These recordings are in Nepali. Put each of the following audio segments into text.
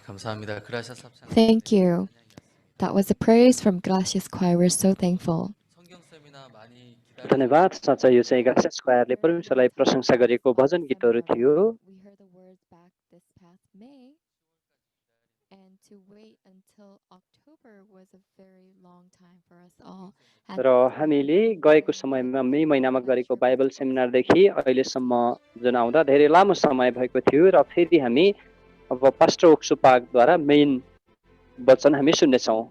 감사합니다. 그라시아스 합창단 Thank 찬양이 you. That was a praise from Gracias Choir. We're so thankful. 성경 세미나 많이 기다려 धन्यवाद साँच्चै यो चाहिँ गासिस स्क्वायरले परमेश्वरलाई प्रशंसा गरेको भजन गीतहरू थियो। We heard the words back this past May, and to wait until October was a very long time for us all. र हामीले गएको समयमा मे महिनामा गरेको बाइबल सेमिनारदेखि अहिलेसम्म जुन आउँदा धेरै लामो समय भएको थियो र फेरि हामी अब पास्टर ओक्सु पाकद्वारा मेन वचन हामी सुन्नेछौँ।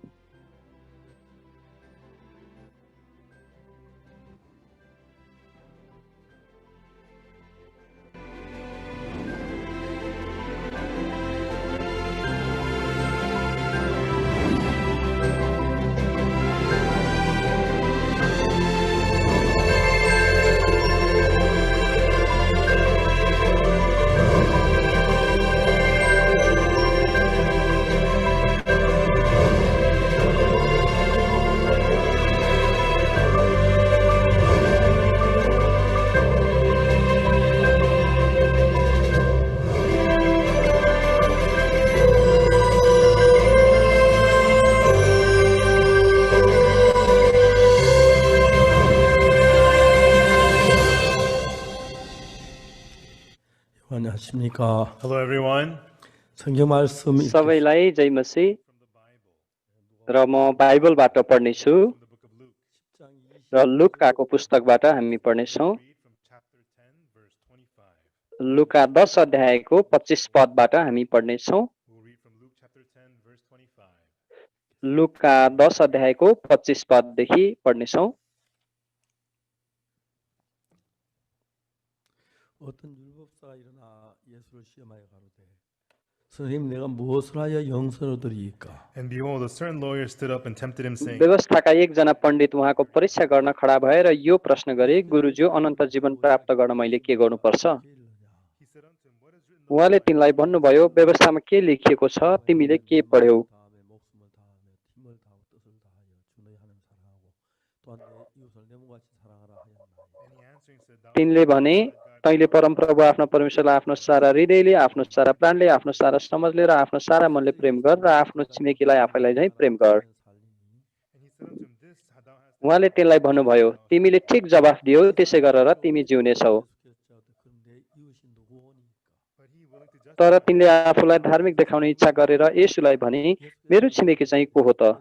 안녕하십니까. Hello, everyone. 성경 말씀 읽겠습니다. सबैलाई जय मसीह र म बाइबलबाट पढ्नेछु From the book of Luke. र लुकाको पुस्तकबाट हामी पढ्नेछौँ। Read from chapter 10, verse 25. लुका 10 अध्यायको 25 पदबाट हामी पढ्नेछौँ। We'll read from Luke chapter 10, verse 25. लुका 10 अध्यायको 25 पददेखि पढ्नेछौँ। 어떤 율법사가 일어나 예수를 시험하여 가로되 선생님 내가 무엇을 하여 영생을 얻으리이까. And behold, a certain lawyer stood up and tempted him, saying, व्यवस्थाका एकजना पण्डित उहाँको परीक्षा गर्न खडा भएर यो प्रश्न गरे, गुरुज्यू अनन्त जीवन प्राप्त गर्न मैले के गर्नुपर्छ? He said unto him, What is written in the उहाँले तिनलाई भन्नुभयो, व्यवस्थामा के लेखिएको छ, तिमीले के पढ्यौ? 다음에 목숨을 다하며 힘을 다하고 뜻을 다하여 주 너희 하나님 사랑하고 또한 내 이웃을 내 몸같이 사랑하라 하였나니. And he answering said, Thou तिनले भने, तैँले परमप्रभु आफ्नो परमेश्वरलाई आफ्नो सारा हृदयले, आफ्नो सारा प्राणले, आफ्नो सारा समझले र आफ्नो सारा मनले प्रेम गर र आफ्नो छिमेकीलाई आफैलाई झैँ प्रेम गर। And he said unto him, This thou hast उहाँले तिनलाई भन्नुभयो, तिमीले ठिक जवाफ दियौ, त्यसै गरेर तिमी जिउनेछौ। but he willing to justify. तर तिनले आफूलाई धार्मिक देखाउने इच्छा गरेर येशूलाई भने, मेरो छिमेकी चाहिँ को हो त?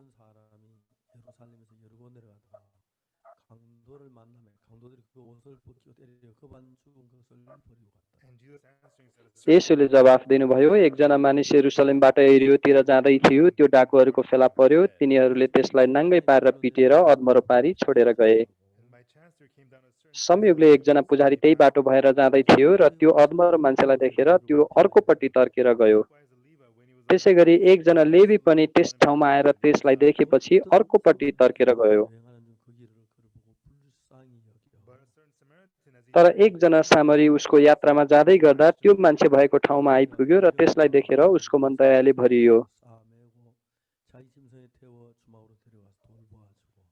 And Jesus answering said, A certain येशूले जवाफ दिनुभयो, एकजना मानिस यरुसलेमबाट एरियोतिर जाँदै थियो, त्यो डाकुहरूको फेला पर्यो, तिनीहरूले त्यसलाई नाङ्गै पारेर पिटेर अधमरो पारी छोडेर गए। And by chance there came down a certain संयोगले एकजना पुजारी त्यही बाटो भएर जाँदै थियो र त्यो अधमरो मान्छेलाई देखेर त्यो अर्कोपट्टि तर्केर गयो। likewise a Levite when he was त्यसै गरी एकजना लेवी पनि त्यस ठाउँमा आएर त्यसलाई देखेपछि अर्कोपट्टि तर्केर गयो। but a certain Samaritan as he तर एकजना सामरी उसको यात्रामा जाँदै गर्दा त्यो मान्छे भएको ठाउँमा आइपुग्यो र त्यसलाई देखेर उसको मन दयाले भरियो।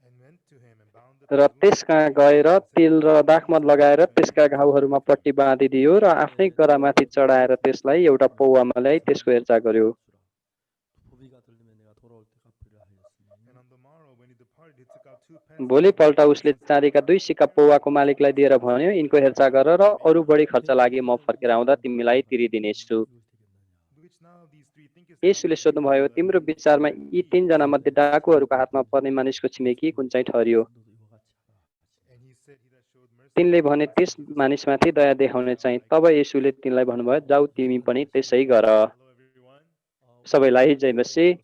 and went to him and bound up र त्यस कहाँ गएर तेल र दाखमत लगाएर त्यसका घाउहरूमा पट्टी बाँधिदियो र आफ्नै गरामाथि चढाएर त्यसलाई एउटा पौवामा ल्याई त्यसको हेरचाह गर्यो। and on the morrow when he departed he took out 2 pence भोलिपल्ट उसले चाँदीका 2 सिक्का पौवाको मालिकलाई दिएर भन्यो, यिनको हेरचाह गर र अरू बढी खर्च लागि म फर्केर आउँदा तिमीलाई तिरिदिनेछु। which now of these 3 thinkest thou येशूले सोध्नुभयो, तिम्रो विचारमा यी 3 जना मध्ये डाकुहरूको हातमा पर्ने मानिसको छिमेकी कुन चाहिँ ठहरियो? and he said he that showed mercy तिनले भने त्यस मानिसमाथि दया देखाउने चाहिँ। तब येशूले तिनलाई भन्नुभयो, जाऊ तिमी पनि त्यसै गर। hello everyone सबैलाई जय मसीह।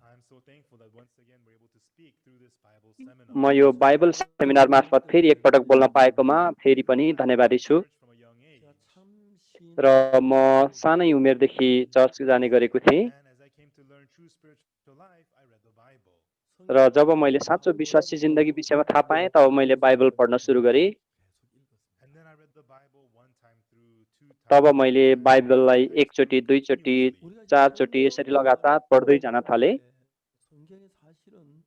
I am so thankful that once again we're able to speak through this Bible seminar म यो बाइबल सेमिनार मार्फत फेरि एकपटक बोल्न पाएकोमा फेरि पनि धन्यवादी छु। church from a young age र म सानै उमेरदेखि चर्च जाने गरेको थिएँ and as I came to learn true spiritual life I read the Bible र जब मैले साँचो विश्वासी जिन्दगी विषयमा थाहा पाएँ तब मैले बाइबल पढ्न सुरु गरेँ। and then I read the Bible one time through 2 times तब मैले बाइबललाई एकचोटि, दुईचोटि, चारचोटि यसरी लगातार पढ्दै जान थालेँ। 성경의 사실은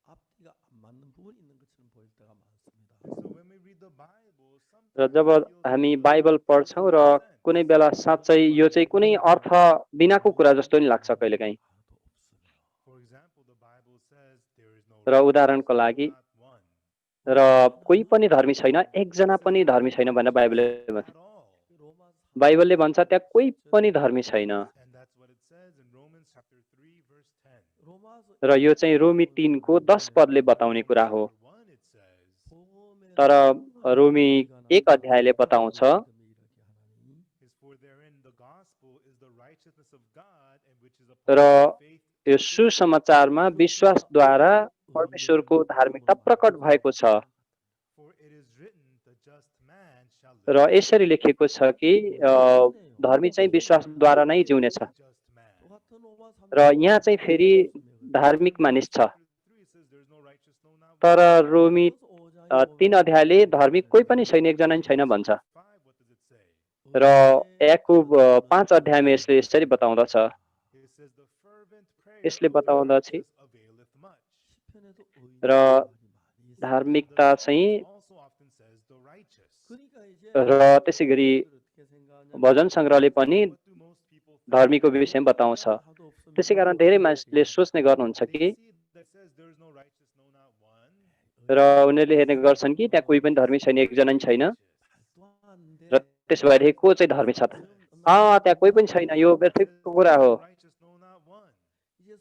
앞뒤가 안 맞는 부분이 있는 것처럼 보일 때가 많습니다. so when we read the Bible र जब हामी बाइबल पढ्छौँ र कुनै बेला साँच्चै यो चाहिँ कुनै अर्थ बिनाको कुरा जस्तो नि लाग्छ कहिलेकाहीँ। For example, the Bible says there is no र उदाहरणको righteous, लागि not one. र कोही पनि धर्मी छैन, एकजना पनि धर्मी छैन भनेर बाइबलले भन्छ। At all. बाइबलले भन्छ त्यहाँ कोही पनि धर्मी छैन। And that's what it says in Romans chapter 3 verse 10. र यो चाहिँ रोमी 3 को 10 पदले बताउने कुरा हो। Chapter 1 it says, तर रोमी 1 अध्यायले बताउँछ is for therein the gospel is the righteousness of God and which is upon र faith. यो सुसमाचारमा विश्वासद्वारा परमेश्वरको धार्मिकता प्रकट भएको छ। For it is written, the just man shall live. र यसरी लेखेको छ कि धर्मी चाहिँ विश्वासद्वारा नै जिउनेछ। The just man. र यहाँ चाहिँ फेरि धार्मिक मानिस छ। 3 it says there is no righteous, no not one. तर रोमी 3 अध्यायले धर्मी कोही पनि छैन, एकजना नि छैन भन्छ। 5 what does it say? र याकुब 5 अध्यायमा यसले यसरी बताउँदछ। It says the fervent prayer यसले of the बताउँदछ righteous availeth much. र धार्मिकता चाहिँ Also often says the righteous. र त्यसै गरी भजन सङ्ग्रहले पनि What do most people think? धर्मीको विषयमा बताउँछ। त्यसै कारण धेरै मानिसले सोच्ने गर्नुहुन्छ कि They see that says there is no righteous, no not one. र उनीहरूले हेर्ने गर्छन् कि त्यहाँ कोही पनि धर्मी छैन, एकजना नि छैन। र त्यसो भएदेखि को चाहिँ धर्मी छ त? त्यहाँ कोही पनि छैन, यो व्यर्थको कुरा हो। Righteous, no not one.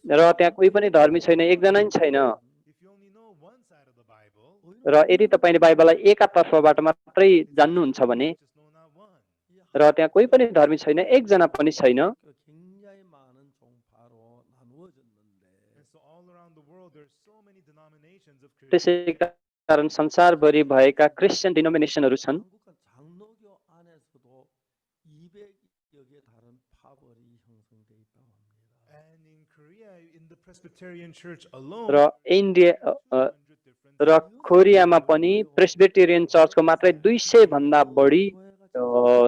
र त्यहाँ कोही पनि धर्मी छैन, एकजना नि छैन। If you only know one side of the Bible, र यदि तपाईँले बाइबललाई एकातर्फबाट मात्रै जान्नुहुन्छ भने righteous, no not one. र त्यहाँ कोही पनि धर्मी छैन, एकजना पनि छैन। And so all around the world, there's so many denominations of त्यसै Christianity. कारण संसारभरि भएका क्रिस्चियन डिनोमिनेसनहरू छन्। And in Korea, in the Presbyterian Church alone, र इन्डिया 200 different र कोरियामा पनि प्रेस्बिटेरियन चर्चको मात्रै 200 भन्दा बढी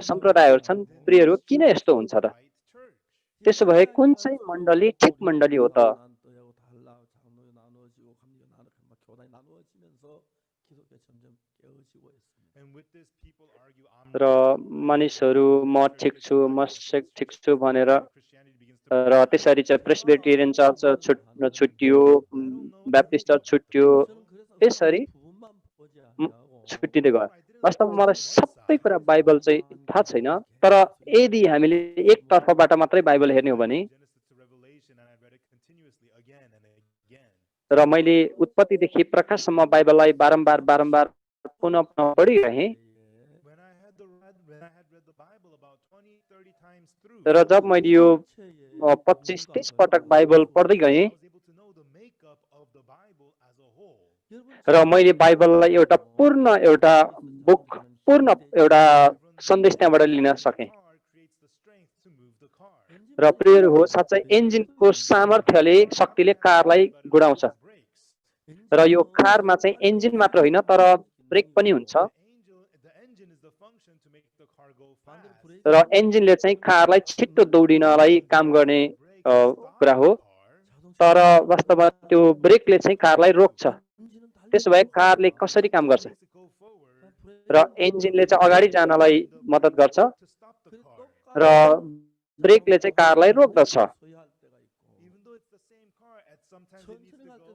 सम्प्रदायहरू छन्। प्रियहरू, किन यस्तो हुन्छ त? right church. त्यसो भए कुन चाहिँ मण्डली ठिक मण्डली हो त? And with this, people argue, I'm र मानिसहरू म ठिक छु, म ठिक छु भनेर Christianity begins to र त्यसरी चाहिँ प्रेस्बिटेरियन चर्च छुट्टियो, ब्याप्टिस्ट चर्च छुट्टियो, त्यसरी छुट्टिँदै गयो। वास्तवमा मलाई सबै कुरा बाइबल चाहिँ थाहा छैन, तर यदि हामीले एकतर्फबाट मात्रै बाइबल हेर्ने हो भने Genesis to Revelation, and I read it continuously again and again. र मैले उत्पत्तिदेखि प्रकाशसम्म बाइबललाई बारम्बार बारम्बार पुनः पुनः पढिरहेँ। When I had read the Bible about 20-30 times through, र जब मैले यो 25-30 पटक बाइबल पढ्दै गएँ I was able to know the makeup of the Bible as a whole. र मैले बाइबललाई एउटा पूर्ण एउटा बुक, पूर्ण एउटा सन्देश त्यहाँबाट लिन सकेँ। Car creates the strength to move the car. र प्रिय हो, साँच्चै इन्जिनको सामर्थ्यले, शक्तिले कारलाई गुडाउँछ। Brakes. र यो कारमा चाहिँ इन्जिन मात्र होइन तर ब्रेक पनि हुन्छ। The engine is the function to make the car go fast. र इन्जिनले चाहिँ कारलाई छिट्टो दौडिनलाई काम गर्ने कुरा हो। तर वास्तवमा त्यो ब्रेकले चाहिँ कारलाई रोक्छ। त्यसो भए कारले कसरी काम गर्छ? Makes it go forward र इन्जिनले चाहिँ अगाडि जानलाई मद्दत गर्छ to stop the car. र ब्रेकले चाहिँ कारलाई रोक्दछ। Even though it's the same car, at sometimes it needs to go.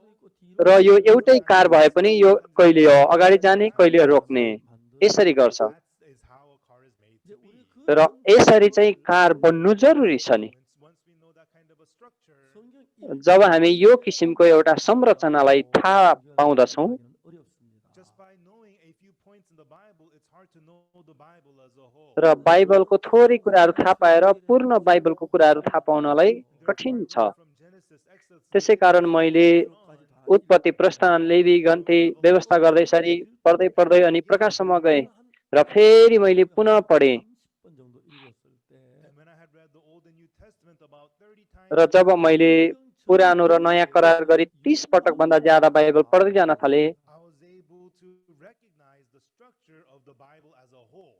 र यो एउटै कार भए पनि यो कहिले अगाडि जाने, कहिले रोक्ने, यसरी गर्छ। That is how a car is made to be. र यसरी चाहिँ कार बन्नु जरुरी छ नि। Once we know that kind of a structure, जब हामी यो किसिमको एउटा संरचनालाई थाहा पाउँदछौँ, just by knowing a few points in the Bible, it's hard to know the Bible as a whole. र बाइबलको थोरै कुराहरू थाहा पाएर पूर्ण बाइबलको कुराहरू थाहा पाउनलाई कठिन छ। From Genesis, Exodus, त्यसै कारण मैले उत्पत्ति, प्रस्थान, लेवी, गन्ती व्यवस्था गर्दै यसरी पढ्दै पढ्दै अनि प्रकाशसम्म गएँ र फेरि मैले पुनः पढेँ। and when I had read the Old and New Testament about 30 times, र जब मैले पुरानो र नयाँ करार गरी 30 पटक भन्दा ज्यादा बाइबल पढ्दै जान थालेँ, I was able to recognize the structure of the Bible as a whole.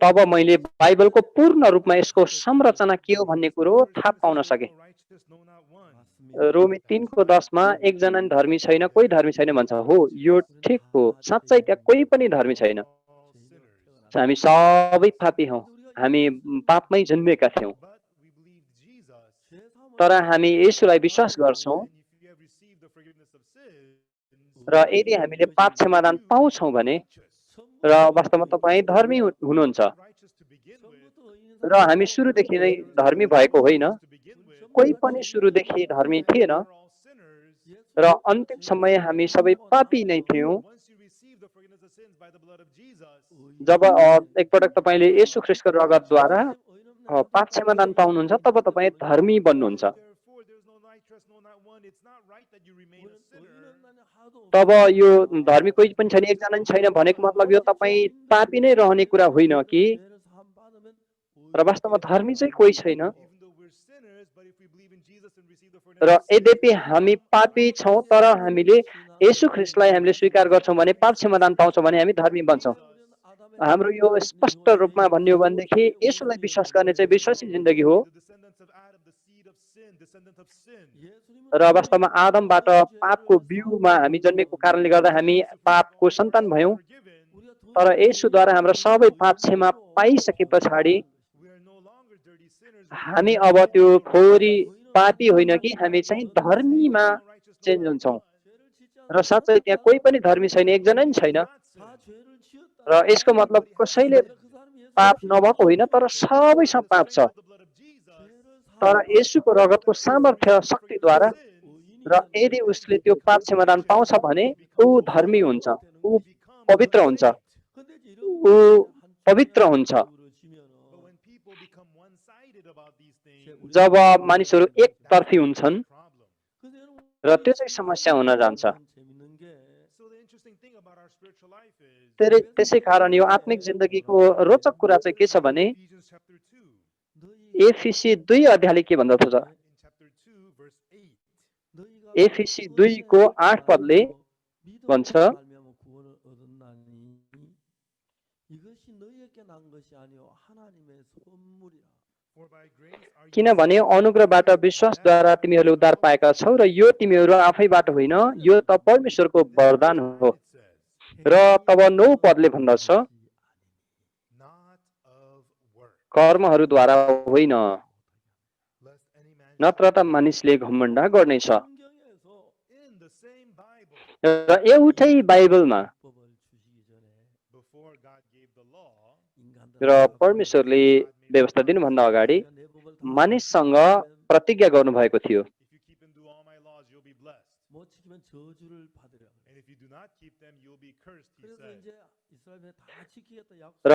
तब मैले बाइबलको पूर्ण रूपमा यसको संरचना के हो भन्ने कुरो थाहा पाउन सकेँ। No righteous, no not one. रोमी 3:10 मा एकजना नि धर्मी छैन, कोही धर्मी छैन भन्छ। हो, यो ठिक हो, साँच्चै त्यहाँ कोही पनि धर्मी छैन। All sinners. हामी सबै पापी हौँ, हामी पापमै जन्मेका थियौँ। But we believe Jesus. तर हामी येशूलाई विश्वास गर्छौँ And if you have received the forgiveness of sins, र यदि हामीले पाप क्षमादान पाउँछौँ भने र वास्तवमा तपाईँ धर्मी हुनुहुन्छ righteous to begin with, र हामी सुरुदेखि नै धर्मी भएको होइन, to begin with, कोही पनि सुरुदेखि धर्मी थिएन we're all sinners. र अन्तिम समय हामी सबै पापी नै थियौँ। Once you receive the forgiveness of sins by the blood of Jesus, जब एकपटक तपाईँले येशू ख्रीष्टको रगतद्वारा पाप क्षमादान पाउनुहुन्छ तब तपाईँ धर्मी बन्नुहुन्छ। therefore there's no nitrous, no not one. It's not right that you remain a sinner. तब यो धर्मी कोही पनि छैन, एकजना पनि छैन भनेको मतलब यो तपाईँ पापी नै रहने कुरा होइन कि, र वास्तवमा धर्मी चाहिँ कोही छैन। Even though we're sinners, but if we believe in Jesus and receive the forgiveness र of sins, यद्यपि हामी पापी छौँ तर हामीले येशू ख्रीष्टलाई हामीले स्वीकार गर्छौँ भने, पाप क्षमादान पाउँछौँ भने हामी धर्मी बन्छौँ। हाम्रो यो स्पष्ट रूपमा भन्ने हो भनेदेखि येशूलाई विश्वास गर्ने चाहिँ विश्वासी जिन्दगी हो। the descendants of Adam, the seed of sin, descendant of sin. र वास्तवमा आदमबाट पापको बिउमा हामी जन्मेको कारणले गर्दा हामी पापको सन्तान भयौँ। Forgiven, तर येशूद्वारा हाम्रो सबै पाप क्षमा पाइसके पछाडि we are no longer dirty sinners. हामी अब त्यो फोहोरी पापी होइन कि हामी चाहिँ धर्मीमा चेन्ज हुन्छौँ। र साँच्चै त्यहाँ कोही पनि धर्मी छैन, एकजना पनि छैन। र यसको मतलब कसैले पाप नभएको होइन, तर सबैसँग पाप छ। The blood of Jesus, तर येशूको रगतको सामर्थ्य शक्तिद्वारा र यदि उसले त्यो पाप क्षमादान पाउँछ भने ऊ धर्मी हुन्छ, ऊ पवित्र हुन्छ, ऊ पवित्र हुन्छ। but when people become one-sided about these things, जब मानिसहरू एकतर्फी हुन्छन् problem. र त्यो चाहिँ समस्या हुन जान्छ। So the interesting thing about our spiritual life is त्यसै कारण यो आत्मिक जिन्दगीको रोचक कुरा चाहिँ के छ भने Ephesians chapter 2. एफिसी 2 अध्यायले के भन्दछ? In chapter 2, verse 8. एफिसी 2 को 8 पदले भन्छ, For by grace are you किनभने अनुग्रहबाट विश्वासद्वारा तिमीहरूले उद्धार पाएका छौ र यो तिमीहरू आफैबाट होइन, यो त परमेश्वरको वरदान हो। it says, र तब 9 पदले भन्दछ, not of work, कर्महरूद्वारा होइन, lest any man नत्र त मानिसले घमण्ड गर्नेछ। in the same Bible, र एउटै बाइबलमा before God gave the law, र परमेश्वरले व्यवस्था दिनुभन्दा अगाडि मानिससँग प्रतिज्ञा गर्नुभएको थियो, if you keep and do all my laws, you'll be blessed. And if you do not keep them, you'll be cursed, he said. र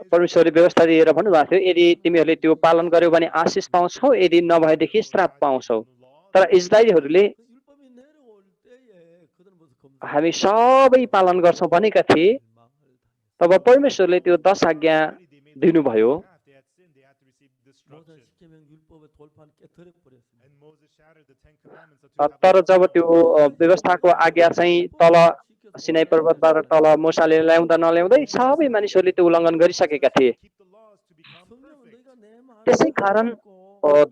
परमेश्वरले व्यवस्था दिएर भन्नुभएको थियो, यदि तिमीहरूले त्यो पालन गर्यौ भने आशिष पाउँछौ, यदि नभएदेखि श्राप पाउँछौ। तर इस्राएलीहरूले हामी सबै पालन गर्छौँ भनेका थिए, तब परमेश्वरले त्यो 10 आज्ञा दिनुभयो। They had sinned, they had to receive destruction. And Moses shattered the 10 commandments of two तर जब त्यो व्यवस्थाको आज्ञा चाहिँ तल सिनाई पर्वतबाट तल मूसाले ल्याउँदा नल्याउँदै सबै मानिसहरूले त्यो उल्लङ्घन गरिसकेका थिए। keep the laws to become perfect. त्यसै कारण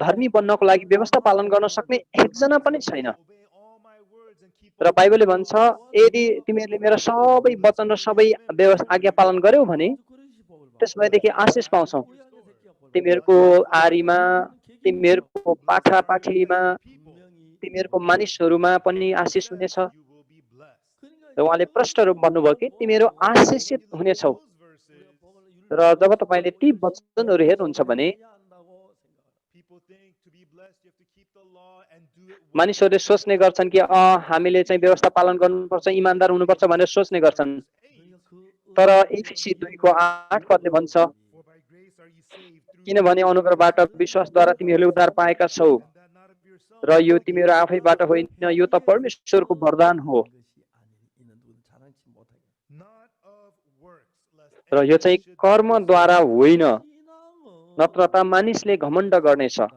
धर्मी बन्नको लागि व्यवस्था पालन गर्न सक्ने एकजना पनि छैन। Obey all my words and keep र बाइबलले भन्छ, यदि तिमीहरूले मेरा सबै वचन र सबै व्यवस्था आज्ञा पालन गर्यौ भने त्यसमैदेखि आशिष पाउँछौ। तिमीहरूको आरीमा, तिमीहरूको पाठापाठीमा, तिमीहरूको मानिसहरूमा पनि आशिष हुनेछ। you will be blessed. र उहाँले प्रष्ट रूप भन्नुभयो कि तिमीहरू आशिषित हुनेछौ। Those verses, र जब तपाईँले ती वचनहरू हेर्नुहुन्छ भने people think to be blessed you have to keep the law and do it well. मानिसहरूले सोच्ने गर्छन् कि हामीले चाहिँ व्यवस्था पालन गर्नुपर्छ, इमान्दार हुनुपर्छ भनेर सोच्ने गर्छन्। 8. तर एफिसी 2 को 8 पदले भन्छ, For by grace are ye saved through किनभने अनुग्रहबाट विश्वासद्वारा तिमीहरूले उद्धार पाएका छौ and that not of yourself, र यो तिमीहरू आफैबाट होइन, यो त परमेश्वरको वरदान हो। not of works, lest र यो चाहिँ any should कर्मद्वारा होइन, नत्र त मानिसले घमण्ड गर्नेछ। It is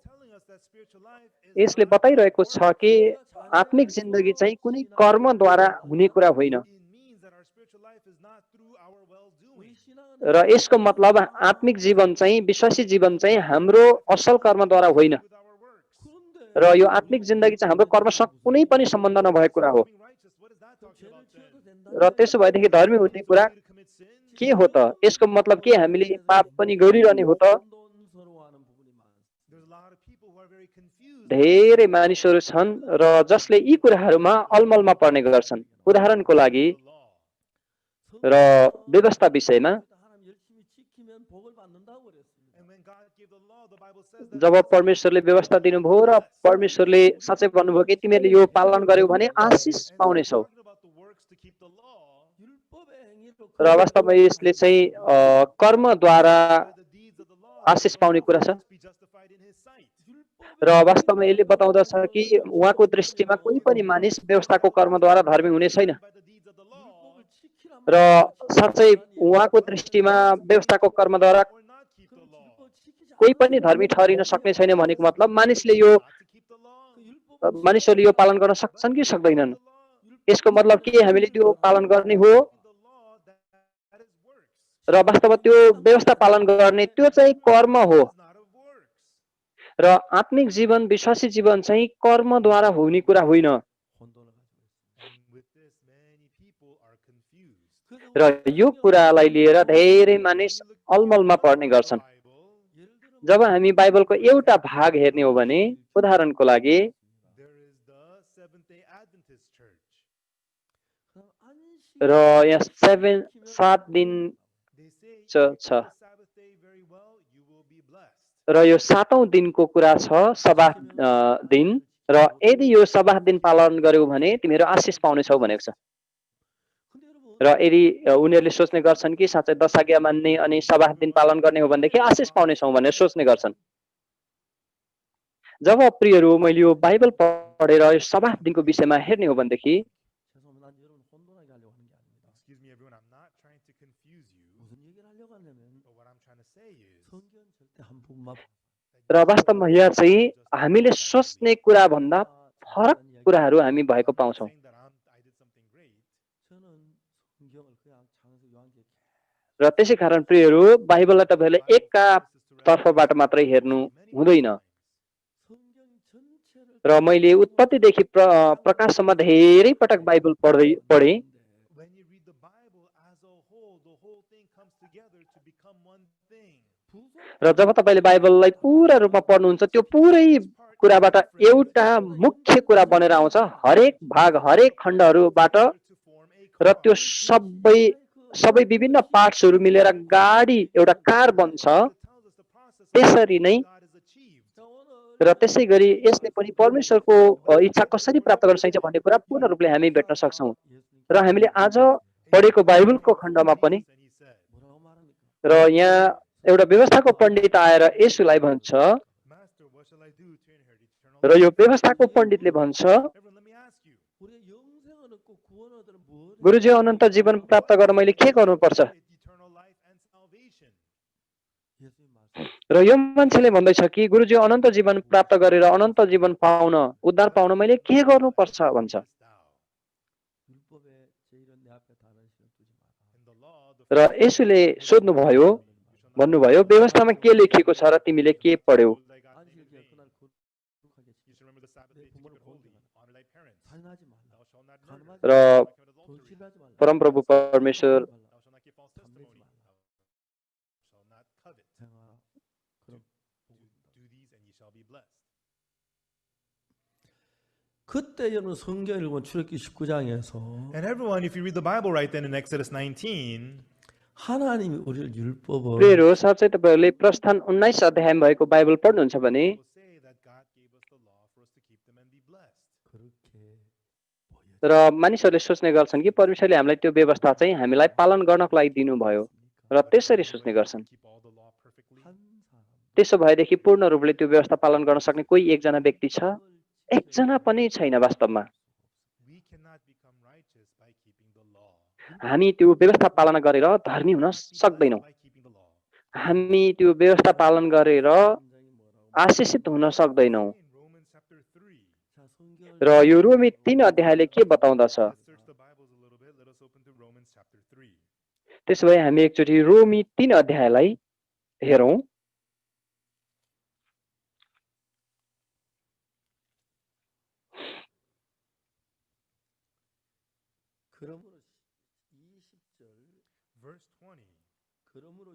telling us that spiritual life is यसले not बताइरहेको छ कि आत्मिक जिन्दगी चाहिँ कुनै कर्मद्वारा हुने कुरा होइन। it means that our spiritual life is not through our well-doing. र यसको मतलब आत्मिक जीवन चाहिँ, विश्वासी जीवन चाहिँ हाम्रो असल कर्मद्वारा होइन। With our works. र यो आत्मिक जिन्दगी चाहिँ हाम्रो कर्मसँग कुनै पनि सम्बन्ध नभएको कुरा हो। Being righteous, what is that talking about then? र त्यसो भएदेखि धर्मी हुने कुरा sin? के हो त? यसको मतलब के हामीले पाप पनि गरिरहने हो त? 혼돈스러워하는 부분이 많습니다. There's a lot of people who are very confused. धेरै मानिसहरू छन् र जसले यी कुराहरूमा अलमलमा पर्ने गर्छन्। उदाहरणको लागि The law. र व्यवस्था विषयमा 하나님 열심히 지키면 복을 받는다고 그랬습니다. And when God gave the law, the Bible says that जब परमेश्वरले व्यवस्था दिनुभयो र परमेश्वरले साँच्चै भन्नुभयो कि तिमीहरूले यो पालन गर्यौ भने आशिष पाउनेछौ। talking about the works to keep the law, 율법의 행위로 र वास्तवमा यसले चाहिँ कर्मद्वारा by the deeds of the law, आशिष पाउने कुरा छ। be justified in his sight. र वास्तवमा यसले बताउँदछ कि उहाँको दृष्टिमा कोही पनि मानिस व्यवस्थाको कर्मद्वारा धर्मी हुने छैन By the deeds of the law, र साँच्चै उहाँको दृष्टिमा व्यवस्थाको कर्मद्वारा or not keep the law. कोही पनि धर्मी ठहरिन सक्ने छैन भनेको मतलब मानिसले यो Not to keep the law. मानिसहरूले यो पालन गर्न सक्छन् कि सक्दैनन्। यसको मतलब के हामीले त्यो पालन गर्ने हो The law that is works. र वास्तवमा त्यो व्यवस्था पालन गर्ने त्यो चाहिँ कर्म हो It's not of works. र आत्मिक जीवन विश्वासी जीवन चाहिँ कर्मद्वारा हुने कुरा होइन। 혼돈을 가지고 있습니다. And with this, many people are confused. र यो कुरालाई लिएर धेरै मानिस अलमलमा पर्ने गर्छन्। Bible, 예를 들어 जब हामी बाइबलको एउटा भाग हेर्ने हो भने उदाहरणको लागि there is the Seventh-day Adventist Church. र यहाँ 7 दिन They say if छ you keep छ the Sabbath day very well, you will be blessed. र यो 7औं दिनको कुरा छ सबात दिन र यदि यो सबात दिन पालन गर्यौ भने तिमीहरू आशिष पाउनेछौ भनेको छ। 근데 여러분 र यदि उनीहरूले सोच्ने गर्छन् कि साँच्चै दश आज्ञा मान्ने अनि सबात दिन पालन गर्ने हो भनेदेखि आशिष पाउनेछौ भनेर सोच्ने गर्छन्। जब प्रियहरू मैले यो बाइबल पढेर यो सबात दिनको विषयमा हेर्ने हो भनेदेखि 죄송합니다. 난 여러분 혼돈하게 하려고 하는 게 아닙니다. Excuse me, everyone, I'm not trying to confuse you, 무슨 얘기를 하려고 하냐면 but what I'm trying to say is 성경 절대 한 부분만 र वास्तवमा यहाँ चाहिँ हामीले सोच्ने कुरा भन्दा फरक कुराहरू हामी भएको पाउँछौँ। saying that I did something great. 저는 성경을 그냥 창세기 요한계시록 र त्यसै कारण प्रियहरू बाइबललाई तपाईँहरूले एकका तर्फबाट मात्रै हेर्नु हुँदैन। 성경 전체를 र मैले उत्पत्तिदेखि प्रकाशसम्म धेरै पटक बाइबल पढेँ। When you read the Bible as a the whole thing comes together to become one thing. र जब तपाईँले बाइबललाई पुरा रूपमा पढ्नुहुन्छ त्यो पुरै कुराबाट एउटा मुख्य कुरा बनेर आउँछ। हरेक भाग हरेक खण्डहरूबाट To form a र त्यो सबै विभिन्न पार्ट्सहरू मिलेर गाडी एउटा कार बन्छ। tells us the process त्यसरी नै God is achieved. 자 오늘 र त्यसै गरी यसले पनि परमेश्वरको इच्छा कसरी प्राप्त गर्न सकिन्छ भन्ने कुरा पूर्ण रूपले हामी भेट्न सक्छौँ। र हामीले आज पढेको बाइबलको खण्डमा पनि And he said, 뭐라고 말합니까? र यहाँ एउटा व्यवस्थाको पण्डित आएर यसुलाई भन्छ Master, what shall I do to inherit eternal र life? यो व्यवस्थाको पण्डितले भन्छ Everyone, let me ask you. 우리가 영생을 얻고 구원을 얻으면 뭘 गुरुजी अनन्त जीवन प्राप्त गर्न मैले के गर्नुपर्छ? Eternal life and salvation. 예수님 말씀 र यो मान्छेले भन्दैछ कि गुरुजी अनन्त जीवन प्राप्त गरेर अनन्त जीवन पाउन उद्धार पाउन मैले के गर्नुपर्छ भन्छ। Dost thou? 율법에 제일은 내 앞에 다른 신을 두지 마라. In the law, the र यसुले सोध्नुभयो भन्नुभयो व्यवस्थामा के लेखिएको छ र तिमीले के पढ्यौ? Lord thy God name 안식일 in vain. 그날 거룩하게 You 지키라. should remember the Sabbath day to keep it holy. Honor thy parents. 살인하지 말라. Thou shalt not murder. 가늠하지 Thou र shalt not commit adultery. 돌질하지 말라. परमप्रभु परमेश्वर 말라. Thou shalt not give false 탐내지 testimony. 말라. Thou shalt not covet. 행하라. 그럼 복을 준다. Do these and ye shall be blessed. 그때 여러분 성경 읽으면 출애굽기 19장에서 And everyone, if you read the Bible right then in Exodus 19, 하나님이 우리를 율법을 प्रियहरू साँच्चै तपाईँहरूले प्रस्थान 19 अध्यायमा भएको बाइबल पढ्नुहुन्छ भने will say that God gave us the law for us to keep them and be blessed. 그렇게 보여. र मानिसहरूले सोच्ने गर्छन् कि परमेश्वरले हामीलाई त्यो व्यवस्था चाहिँ हामीलाई पालन गर्नको लागि दिनुभयो र त्यसरी सोच्ने गर्छन्। Keep all the law perfectly. 한 사람 त्यसो भएदेखि पूर्ण रूपले त्यो व्यवस्था पालन गर्न सक्ने कोही एकजना व्यक्ति छ? एकजना पनि छैन वास्तवमा। We cannot become righteous by keeping the law. हामी त्यो व्यवस्था पालन गरेर धर्मी हुन सक्दैनौँ। By keeping the law. हामी त्यो व्यवस्था पालन गरेर 굉장히 뭐라고 आशिषित हुन सक्दैनौँ। In Romans chapter 3, 자 성경을 र यो रोमी 3 अध्यायले के बताउँदछ? let's search the Bibles a little bit. Let us open to Romans chapter 3. त्यसो भए हामी एकचोटि रोमी 3 अध्यायलाई हेरौँ। 그러므로 20절 Verse 20. 그러므로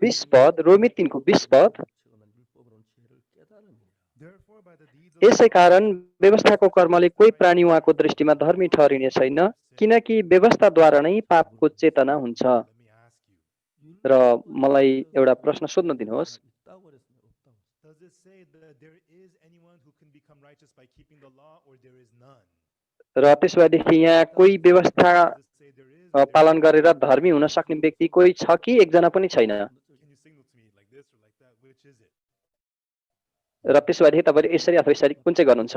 20 पद रोमी 3 को 20 पद 율법으로는 지혜를 깨달음이라. Therefore, by the deeds of the यसै law, कारण व्यवस्थाको कर्मले कोही प्राणी उहाँको दृष्टिमा धर्मी ठहरिने छैन किनकि व्यवस्थाद्वारा नै पापको चेतना हुन्छ। let me ask you, र मलाई एउटा प्रश्न सोध्न दिनुहोस्, 있다고 그랬습니다. 없다고. does it say that there is anyone who can become righteous by keeping the law, or there is none? र त्यसो भएदेखि यहाँ कोही व्यवस्था Does it say there is, or there पालन is गरेर धर्मी हुन सक्ने व्यक्ति कोही छ कि एकजना पनि छैन। none? Can you signal to me like this or like that? Which is it? र त्यसो भएदेखि तपाईँले यसरी अथवा यसरी कुन चाहिँ गर्नुहुन्छ?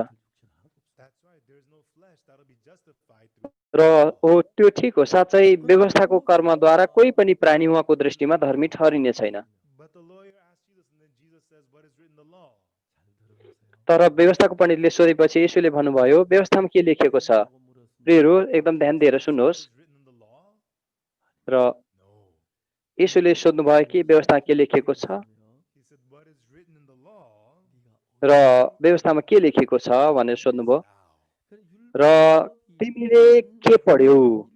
That's right. There is no flesh that'll be justified through. र हो त्यो ठिक हो, साँच्चै व्यवस्थाको कर्मद्वारा कोही पनि प्राणी उहाँको दृष्टिमा धर्मी ठहरिने छैन। But the lawyer asked Jesus, and then Jesus says, "What is written in the law?" तर व्यवस्थाको पण्डितले सोधेपछि यसुले भन्नुभयो व्यवस्थामा के लेखिएको छ? प्रियहरू एकदम ध्यान दिएर सुन्नुहोस्। What is written in the law? र No. यसुले सोध्नुभयो कि व्यवस्थामा के लेखिएको छ? He said, "What is written in the law?" र व्यवस्थामा के लेखिएको छ भनेर सोध्नुभयो। Thou. र तिमीले के पढ्यौ?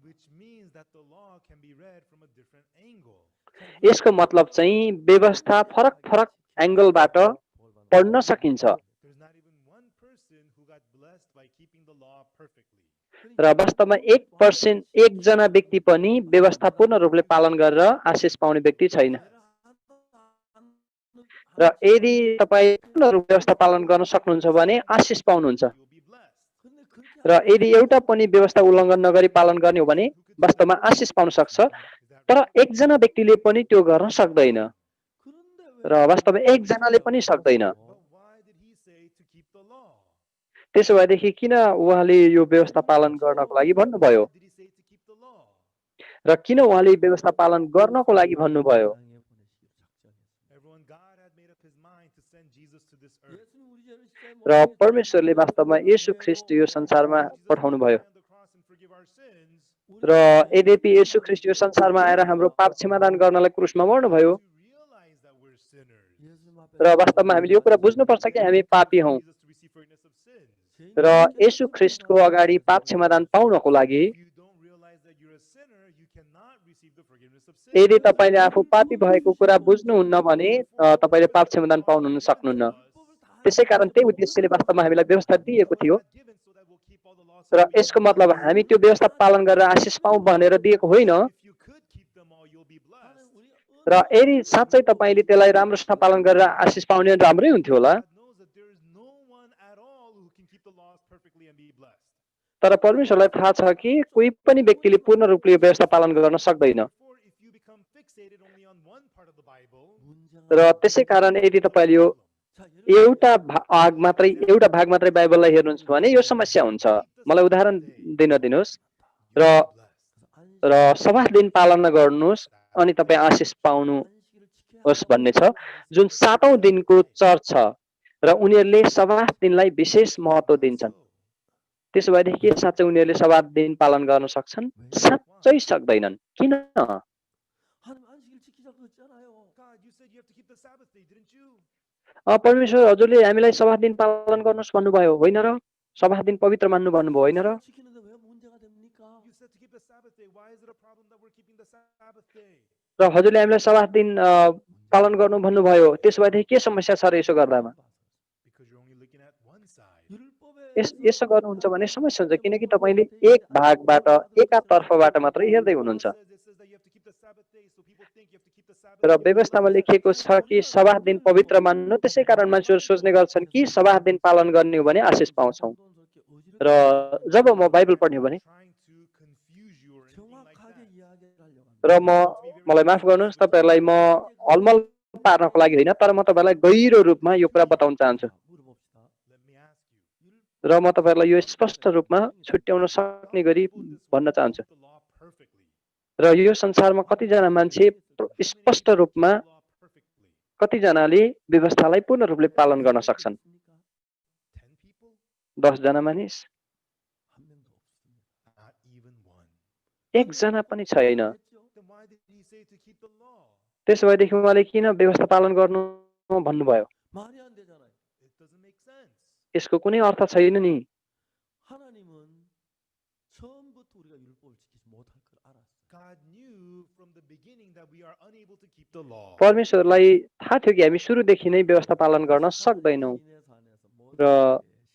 Which means that the law can be read from a different angle. यसको मतलब चाहिँ व्यवस्था फरक फरक एङ्गलबाट पढ्न सकिन्छ। There's not even one person who got blessed by keeping the law perfectly. र वास्तवमा 1% एकजना व्यक्ति पनि व्यवस्था पूर्ण रूपले पालन गरेर आशिष पाउने व्यक्ति छैन। र यदि तपाईँ पूर्ण रूपले व्यवस्था पालन गर्न सक्नुहुन्छ भने आशिष पाउनुहुन्छ। You'll be blessed. र यदि एउटा पनि व्यवस्था उल्लङ्घन नगरी पालन गर्ने हो भने वास्तवमा आशिष पाउन सक्छ। तर एकजना व्यक्तिले पनि त्यो गर्न सक्दैन र वास्तवमा एकजनाले पनि सक्दैन। But why did he say to keep the law? त्यसो भएदेखि किन उहाँले यो व्यवस्था पालन गर्नको लागि भन्नुभयो Why did he say to keep the law? र किन उहाँले व्यवस्था पालन गर्नको लागि भन्नुभयो? Everyone, God had made up his mind to send Jesus to this earth. र परमेश्वरले वास्तवमा येशू ख्रीष्ट यो संसारमा पठाउनु भयो On the cross and forgive our sins. र यद्यपि येशू ख्रीष्ट यो संसारमा आएर हाम्रो पाप क्षमादान गर्नलाई क्रुसमा मर्नुभयो To realize that we're sinners. र वास्तवमा हामीले यो कुरा बुझ्नुपर्छ कि हामी पापी हौँ Jesus to receive forgiveness of sins. र येशू ख्रीष्टको अगाडि पाप क्षमादान पाउनको लागि If you don't realize that you're a sinner, you cannot receive the forgiveness of sins. यदि तपाईँले आफू पापी भएको कुरा बुझ्नुहुन्न भने तपाईँले पाप क्षमादान पाउनुहुन सक्नुहुन्न। त्यसै कारण त्यही उद्देश्यले वास्तवमा हामीलाई व्यवस्था दिएको थियो Given so that we'll keep all the laws. र यसको मतलब हामी त्यो व्यवस्था पालन गरेर आशिष पाउँ भनेर दिएको होइन। If you could keep them all, you'll be blessed. र यदि साँच्चै तपाईँले त्यसलाई राम्रोसँग पालन गरेर आशिष पाउने राम्रै हुन्थ्यो होला। God knows that there is no one at all who can keep the laws perfectly and be blessed. तर परमेश्वरलाई थाहा छ कि कोही पनि व्यक्तिले पूर्ण रूपले यो व्यवस्था पालन गर्न सक्दैन। Therefore, if you become fixated only on one part of the Bible, र त्यसै कारण यदि तपाईँले यो एउटा भाग मात्रै बाइबललाई हेर्नुहुन्छ भने यो समस्या हुन्छ। मलाई उदाहरण दिन दिनुहोस् र र सबात दिन पालन गर्नुहोस् अनि तपाईँ आशिष पाउनुहोस् भन्ने छ जुन 7औं दिनको चर्च छ र उनीहरूले सबात दिनलाई विशेष महत्त्व दिन्छन्। त्यसो भएदेखि साँच्चै उनीहरूले सबात दिन पालन गर्न सक्छन्? साँच्चै सक्दैनन्। किन? God, you said you have to keep the Sabbath day, didn't you? परमेश्वर हजुरले हामीलाई सबात दिन पालन गर्नुहोस् भन्नुभयो होइन र? सबात दिन पवित्र मान्नु भन्नुभयो होइन र? 지키는데 왜 문제가 됩니까? You said to keep the Sabbath day. Why is it a problem that we're keeping the Sabbath day? र हजुरले हामीलाई सबात दिन पालन गर्नु भन्नुभयो, त्यसो भएदेखि के समस्या छ र यसो गर्दामा? Because you're only looking at one side. यसो गर्नुहुन्छ भने समस्या हुन्छ किनकि तपाईँले एक भागबाट एकातर्फबाट मात्रै हेर्दै हुनुहुन्छ। It says that you have to keep the Sabbath day, so people think you have to keep the Sabbath र day. व्यवस्थामा लेखिएको छ कि सबात दिन पवित्र मान्नु, त्यसै कारण मान्छेहरू सोच्ने गर्छन् कि सबात दिन पालन गर्ने हो भने आशिष पाउँछौँ। र जब म बाइबल पढ्ने हो भने Trying to confuse you or anything like 정확하게 that. 이야기를 하려고 र मलाई माफ गर्नुहोस्, तपाईँहरूलाई म अलमल पार्नको लागि होइन, तर म तपाईँहरूलाई गहिरो रूपमा यो कुरा बताउन चाहन्छु 물어봅시다. Let me ask you. र म तपाईँहरूलाई यो स्पष्ट रूपमा छुट्याउन सक्ने गरी भन्न चाहन्छु। The law perfectly. र यो संसारमा कतिजना मान्छे स्पष्ट रूपमा The law perfectly. कतिजनाले व्यवस्थालाई पूर्ण रूपले पालन गर्न सक्छन्? 10 people? 10 जना मानिस, 한 명도 없습니다. Not even one. एकजना पनि छैन। Then why did he say to keep the law? त्यसो भएदेखि उहाँले किन व्यवस्था पालन गर्नु भन्नुभयो? 말이 안 되잖아요. It doesn't make sense. यसको कुनै अर्थ छैन नि। 하나님은 처음부터 우리가 율법을 지키지 못할 걸 알았어요. God knew from the beginning that we are unable to keep the law. परमेश्वरलाई थाहा थियो कि हामी सुरुदेखि नै व्यवस्था पालन गर्न सक्दैनौँ 시내 산에서 र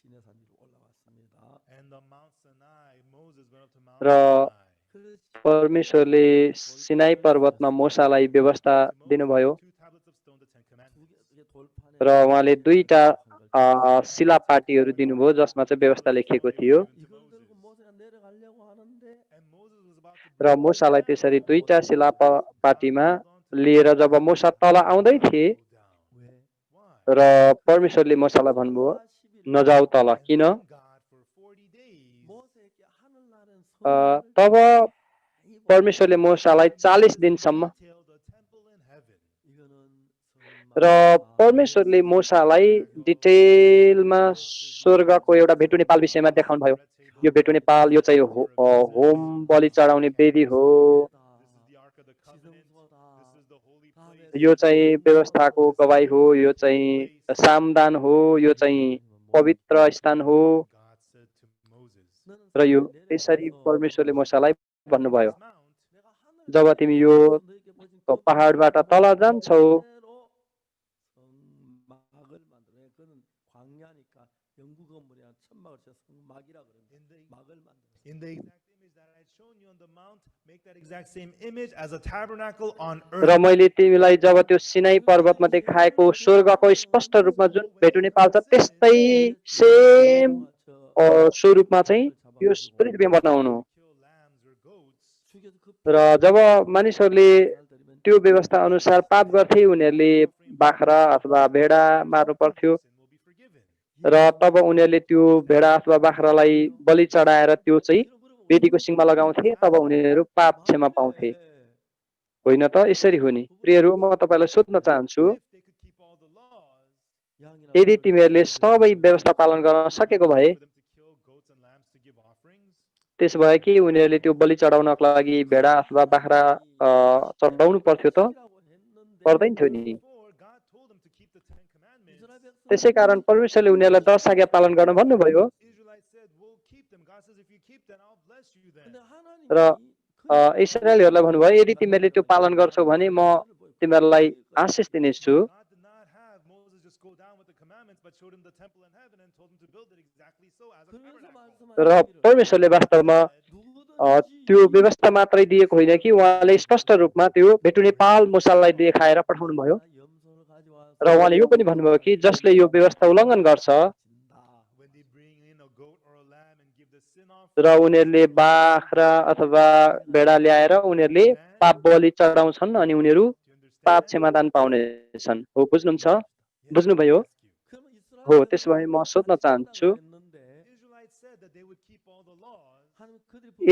시내 산 위로 올라왔습니다. And the Mount Sinai, Moses went up to Mount र Sinai. परमेश्वरले सिनाई पर्वतमा मोसालाई व्यवस्था To Moses, दिनुभयो two tablets of stone, the Ten Commandments. र उहाँले दुईटा शिलापाटीहरू दिनुभयो जसमा चाहिँ व्यवस्था लेखिएको थियो 이걸 들고 모세가 내려가려고 하는데 And Moses was about to र bring it मोसालाई down. त्यसरी दुईटा शिलापाटीमा लिएर जब मोसा तल आउँदै थिए Go down. 왜 Why? र परमेश्वरले मोसालाई भन्नुभयो नजाऊ तल किन God for 40 days. 모세에게 하늘나라는 तब परमेश्वरले मोसालाई 40 दिनसम्म Detailed the temple in heaven. 이거는 र परमेश्वरले मोसालाई डिटेलमा स्वर्गको एउटा भेटु नेपाल विषयमा देखाउनु भयो यो भेटु नेपाल यो चाहिँ होम बलि चढाउने वेदी हो This is the Ark of the Covenant. This is the holy place. यो चाहिँ व्यवस्थाको गवाई हो यो चाहिँ सामदान हो यो चाहिँ पवित्र स्थान हो God said to Moses, र यो यसरी परमेश्वरले मोसालाई भन्नुभयो "This mount, जब तिमी यो पहाडबाट तल जान्छौ 막을 만들어. 그는 광야니까 영구 건물이 아니라 천막을 쳐서 막이라 그러는데 막을 만들어. in the exact image that I had shown you on the mount, make that exact same image as a tabernacle on र earth." मैले तिमीलाई जब त्यो सिनाई पर्वतमा देखाएको स्वर्गको स्पष्ट रूपमा जुन भेटु नेपाल छ त्यस्तै सेम स्वरूपमा चाहिँ यो पृथ्वीमा बनाउनु Kill lambs or goats, 죽여서 그 र जब मानिसहरूले त्यो व्यवस्था अनुसार पाप गर्थे उनीहरूले बाख्रा अथवा भेडा मार्नु पर्थ्यो sin will be forgiven. र तब उनीहरूले त्यो भेडा अथवा बाख्रालाई बलि चढाएर त्यो चाहिँ वेदीको सिङमा लगाउँथे तब उनीहरू पाप क्षमा पाउँथे होइन त यसरी हो नि प्रियहरू म तपाईँलाई सोध्न चाहन्छु If they could keep all the laws, यदि तिमीहरूले सबै व्यवस्था पालन गर्न सकेको भए for them to kill goats and lambs to give offerings, त्यसो भए कि उनीहरूले त्यो बलि चढाउनको लागि भेडा अथवा बाख्रा चढाउनु पर्थ्यो त पर्दैन थियो नि before God told them to keep the Ten Commandments, त्यसै कारण परमेश्वरले उनीहरूलाई 10 आज्ञा पालन गर्न भन्नुभयो Israelites said, "We'll keep them." God says, "If you keep them, I'll bless you then." र इस्राएलीहरूलाई भन्नुभयो यदि तिमीहरूले त्यो पालन गर्छौ भने म तिमीहरूलाई आशिष दिनेछु God did not have Moses just go down with the commandments, but showed him the temple in heaven and told him to build it exactly so as a tabernacle. र परमेश्वरले वास्तवमा त्यो व्यवस्था मात्रै दिएको होइन कि उहाँले स्पष्ट रूपमा त्यो भेटु नेपाल मुसालाई देखाएर पठाउनु भयो र उहाँले यो पनि भन्नुभयो कि जसले यो व्यवस्था उल्लङ्घन गर्छ When they bring in a goat or a lamb and give the sin र उनीहरूले बाख्रा अथवा भेडा ल्याएर उनीहरूले पाप बलि चढाउँछन् अनि उनीहरू पाप क्षमादान पाउनेछन् हो बुझ्नुहुन्छ बुझ्नुभयो हो त्यसो भए म सोध्न चाहन्छु Israelites said that they would keep all the laws.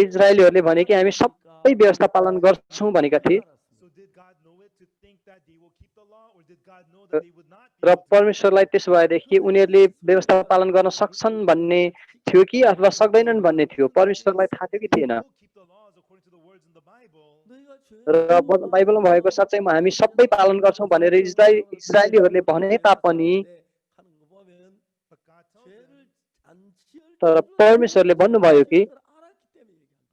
इजरायलीहरूले भने कि हामी सबै व्यवस्था पालन गर्छौँ भनेका थिए So did God know it to think that they will keep the law, or did God know that they would not be र able to? परमेश्वरलाई त्यसो भएदेखि उनीहरूले व्यवस्था पालन गर्न सक्छन् भन्ने थियो कि अथवा सक्दैनन् भन्ने थियो परमेश्वरलाई थाहा थियो कि थिएन We'll keep the laws according to the words in the Bible. र बाइबलमा भएको साँच्चैमा हामी सबै पालन गर्छौँ भनेर इजरायलीहरूले भने तापनि But God tells them, तर परमेश्वरले भन्नुभयो कि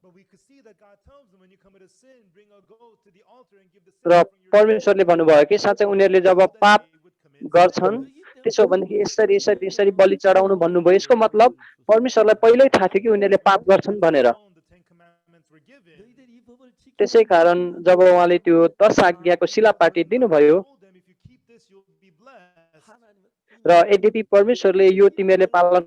but we could see that God tells them when you commit a sin, bring a goat to the altar and give the sin र offering your परमेश्वरले भन्नुभयो कि साँच्चै उनीहरूले जब पाप गर्छन् त्यसो भनेदेखि यसरी यसरी यसरी बलि चढाउनु भन्नुभयो यसको मतलब परमेश्वरलाई पहिल्यै थाहा थियो कि उनीहरूले पाप गर्छन् भनेर the Ten Commandments were given. त्यसै कारण जब उहाँले त्यो 10 आज्ञाको शिलापाटी दिनुभयो Told them, if you keep this, you'll be blessed. र यद्यपि परमेश्वरले यो तिमीहरूले पालन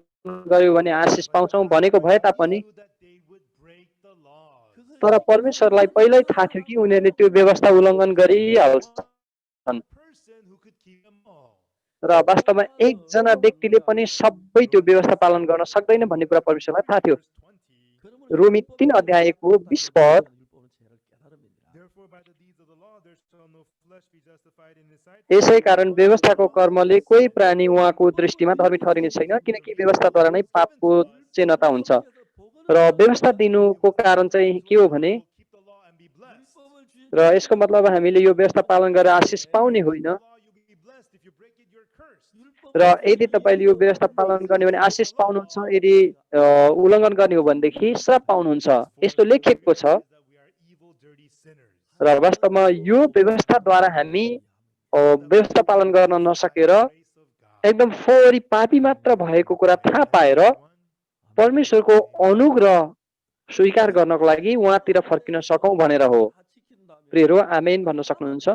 गर्यो भने आशिष पाउँछौ भनेको भए तापनि Knew that they would break the laws. तर परमेश्वरलाई पहिल्यै थाहा थियो कि उनीहरूले त्यो व्यवस्था उल्लङ्घन गरिहाल्छन् Person who could keep them all. र वास्तवमा एकजना व्यक्तिले पनि सबै त्यो व्यवस्था पालन गर्न सक्दैन भन्ने कुरा परमेश्वरलाई थाहा थियो Verse 20. रोमी 3 अध्यायको 20 पद Therefore, by the deeds of the law, there shall no flesh be justified in his sight. यसै कारण व्यवस्थाको कर्मले कोही प्राणी उहाँको दृष्टिमा धर्मी ठहरिने छैन किनकि व्यवस्थाद्वारा नै पापको चिन्हता हुन्छ र व्यवस्था दिनुको कारण चाहिँ के हो भने Keep the law and be blessed. र यसको मतलब हामीले यो व्यवस्था पालन गरेर आशिष पाउने होइन The law, you'll be blessed. If you break it, you're cursed. र यदि तपाईँले यो व्यवस्था पालन गर्ने भने आशिष पाउनुहुन्छ यदि उल्लङ्घन गर्ने हो भनेदेखि श्राप पाउनुहुन्छ यस्तो लेखिएको छ That we are evil, dirty dirty sinners. र वास्तवमा यो व्यवस्थाद्वारा हामी व्यवस्था पालन गर्न नसकेर एकदम फोहोरी पापी मात्र भएको कुरा थाहा पाएर परमेश्वरको अनुग्रह स्वीकार गर्नको लागि उहाँतिर फर्किन सकौँ भनेर हो। प्रियहरू, आमेन भन्न सक्नुहुन्छ?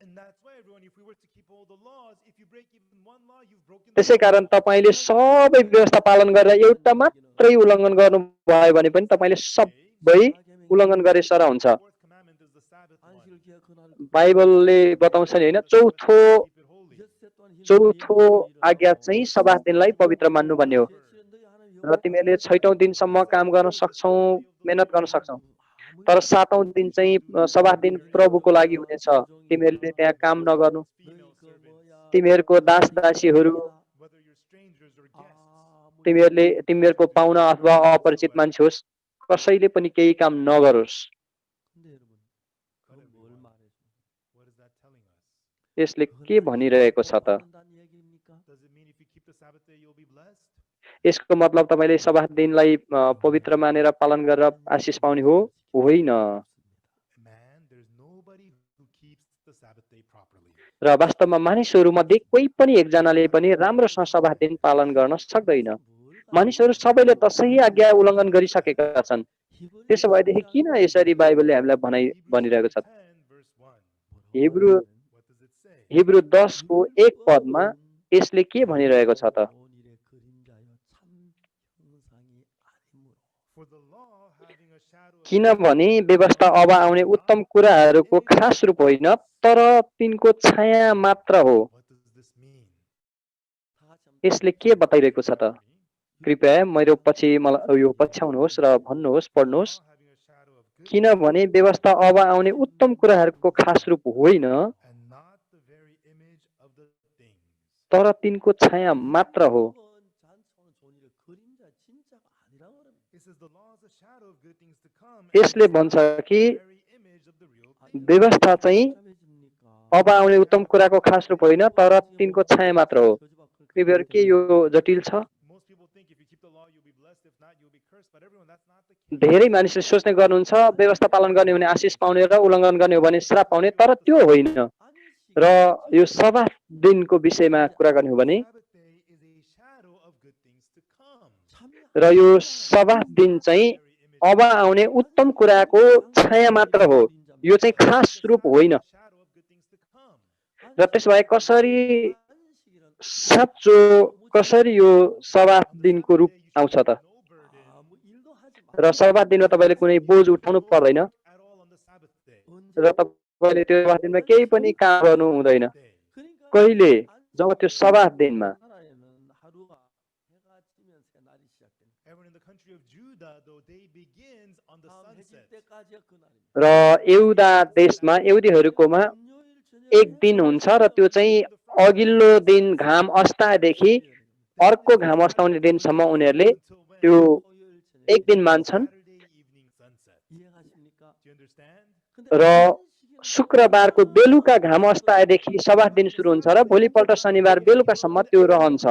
And that's why everyone, if we were to keep all the laws, if you break even one law, you've broken the त्यसै कारण तपाईले सबै व्यवस्था पालन गरेर एउटा मात्रै उल्लङ्घन गर्नुभयो भने पनि तपाईले सबै उल्लङ्घन गरे सर हुन्छ। fourth commandment is the Sabbath one. बाइबलले बताउँछ नि होइन, चौथो आज्ञा चाहिँ सब्बात दिनलाई पवित्र मान्नु भन्ने हो। र तिमीहरूले 6औं दिनसम्म काम गर्न सक्छौ, मेहनत गर्न सक्छौ, तर 7औं दिन चाहिँ सब्बात दिन प्रभुको लागि हुनेछ। तिमीहरूले त्यहाँ काम नगर्नु, तिमीहरूको दास दासीहरू, Whether you're strangers or guests, तिमीहरूको पाहुना अथवा अपरिचित मान्छे होस्, कसैले पनि केही काम नगरोस्। what is that telling us? यसले के भनिरहेको छ त? Does it mean if you keep the Sabbath day, you'll be blessed? यसको मतलब तपाईले सब्बात दिनलाई पवित्र मानेर पालन गरेर आशिष पाउने हो? होइन। Man, there's nobody who keeps the Sabbath day properly. र वास्तवमा मानिसहरू मध्ये कोही पनि एकजनाले पनि राम्रोसँग सब्बात दिन पालन गर्न सक्दैन। मानिसहरू सबैले त सही आज्ञा उल्लङ्घन गरिसकेका छन्। त्यसो भएदेखि किन यसरी बाइबलले हामीलाई भनिरहेको छ? 10 verse 1. Hebrew What does it say? Hebrew 10 को 1 पदमा यसले के भनिरहेको छ त? For the law having a shadow of किनभने व्यवस्था अब आउने उत्तम कुराहरूको खास रूप होइन, तर तिनको छाया मात्र हो। what does this mean? यसले के बताइरहेको छ त? कृपया मेरो पछि मलाई यो पछ्याउनुहोस् र भन्नुहोस्, पढ्नुहोस्। Law having a shadow of good किनभने व्यवस्था अब आउने उत्तम कुराहरूको खास रूप होइन, and not the very image of the things. तर तिनको छाया मात्र हो। It says the law is a shadow of good things to come. यसले भन्छ कि The very image of the real thing. व्यवस्था चाहिँ अब आउने उत्तम कुराको खास रूप होइन, तर तिनको छाया मात्र हो। कृपया के यो जटिल छ? Most people think if you keep the law, you'll be blessed. If not, you'll be cursed. But everyone, that's not the case. धेरै मानिसले सोच्ने गर्नुहुन्छ व्यवस्था पालन गर्ने हो भने आशिष पाउने र उल्लङ्घन गर्ने हो भने श्राप पाउने, तर त्यो होइन। र यो सब्बात दिनको विषयमा कुरा गर्ने हो भने Sabbath day is a shadow of good things to come. र यो सब्बात दिन चाहिँ अब आउने उत्तम कुराको छाया मात्र हो, यो चाहिँ खास रूप होइन। Shadow of good things to come. र त्यसबाहेक कसरी यो सब्बात दिनको रूप आउँछ त? No burden र सब्बात दिनमा तपाईँले कुनै बोझ उठाउनु पर्दैन at all on the Sabbath day. र तपाईँले त्यो सब्बात दिनमा केही पनि काम गर्नु हुँदैन। कहिले? जब त्यो सब्बात दिनमा Everyone in the country of Judah, though, day begins on the sunset. र यहुदा देशमा यहुदीहरूकोमा एक दिन हुन्छ र त्यो चाहिँ अघिल्लो दिन घाम अस्ताएदेखि अर्को घाम अस्ताउने दिनसम्म उनीहरूले त्यो एक दिन मान्छन्। Saturday evening sunset. Do you understand? र शुक्रबारको बेलुका घाम अस्ताएदेखि सब्बात दिन सुरु हुन्छ र भोलिपल्ट शनिबार बेलुकासम्म त्यो रहन्छ।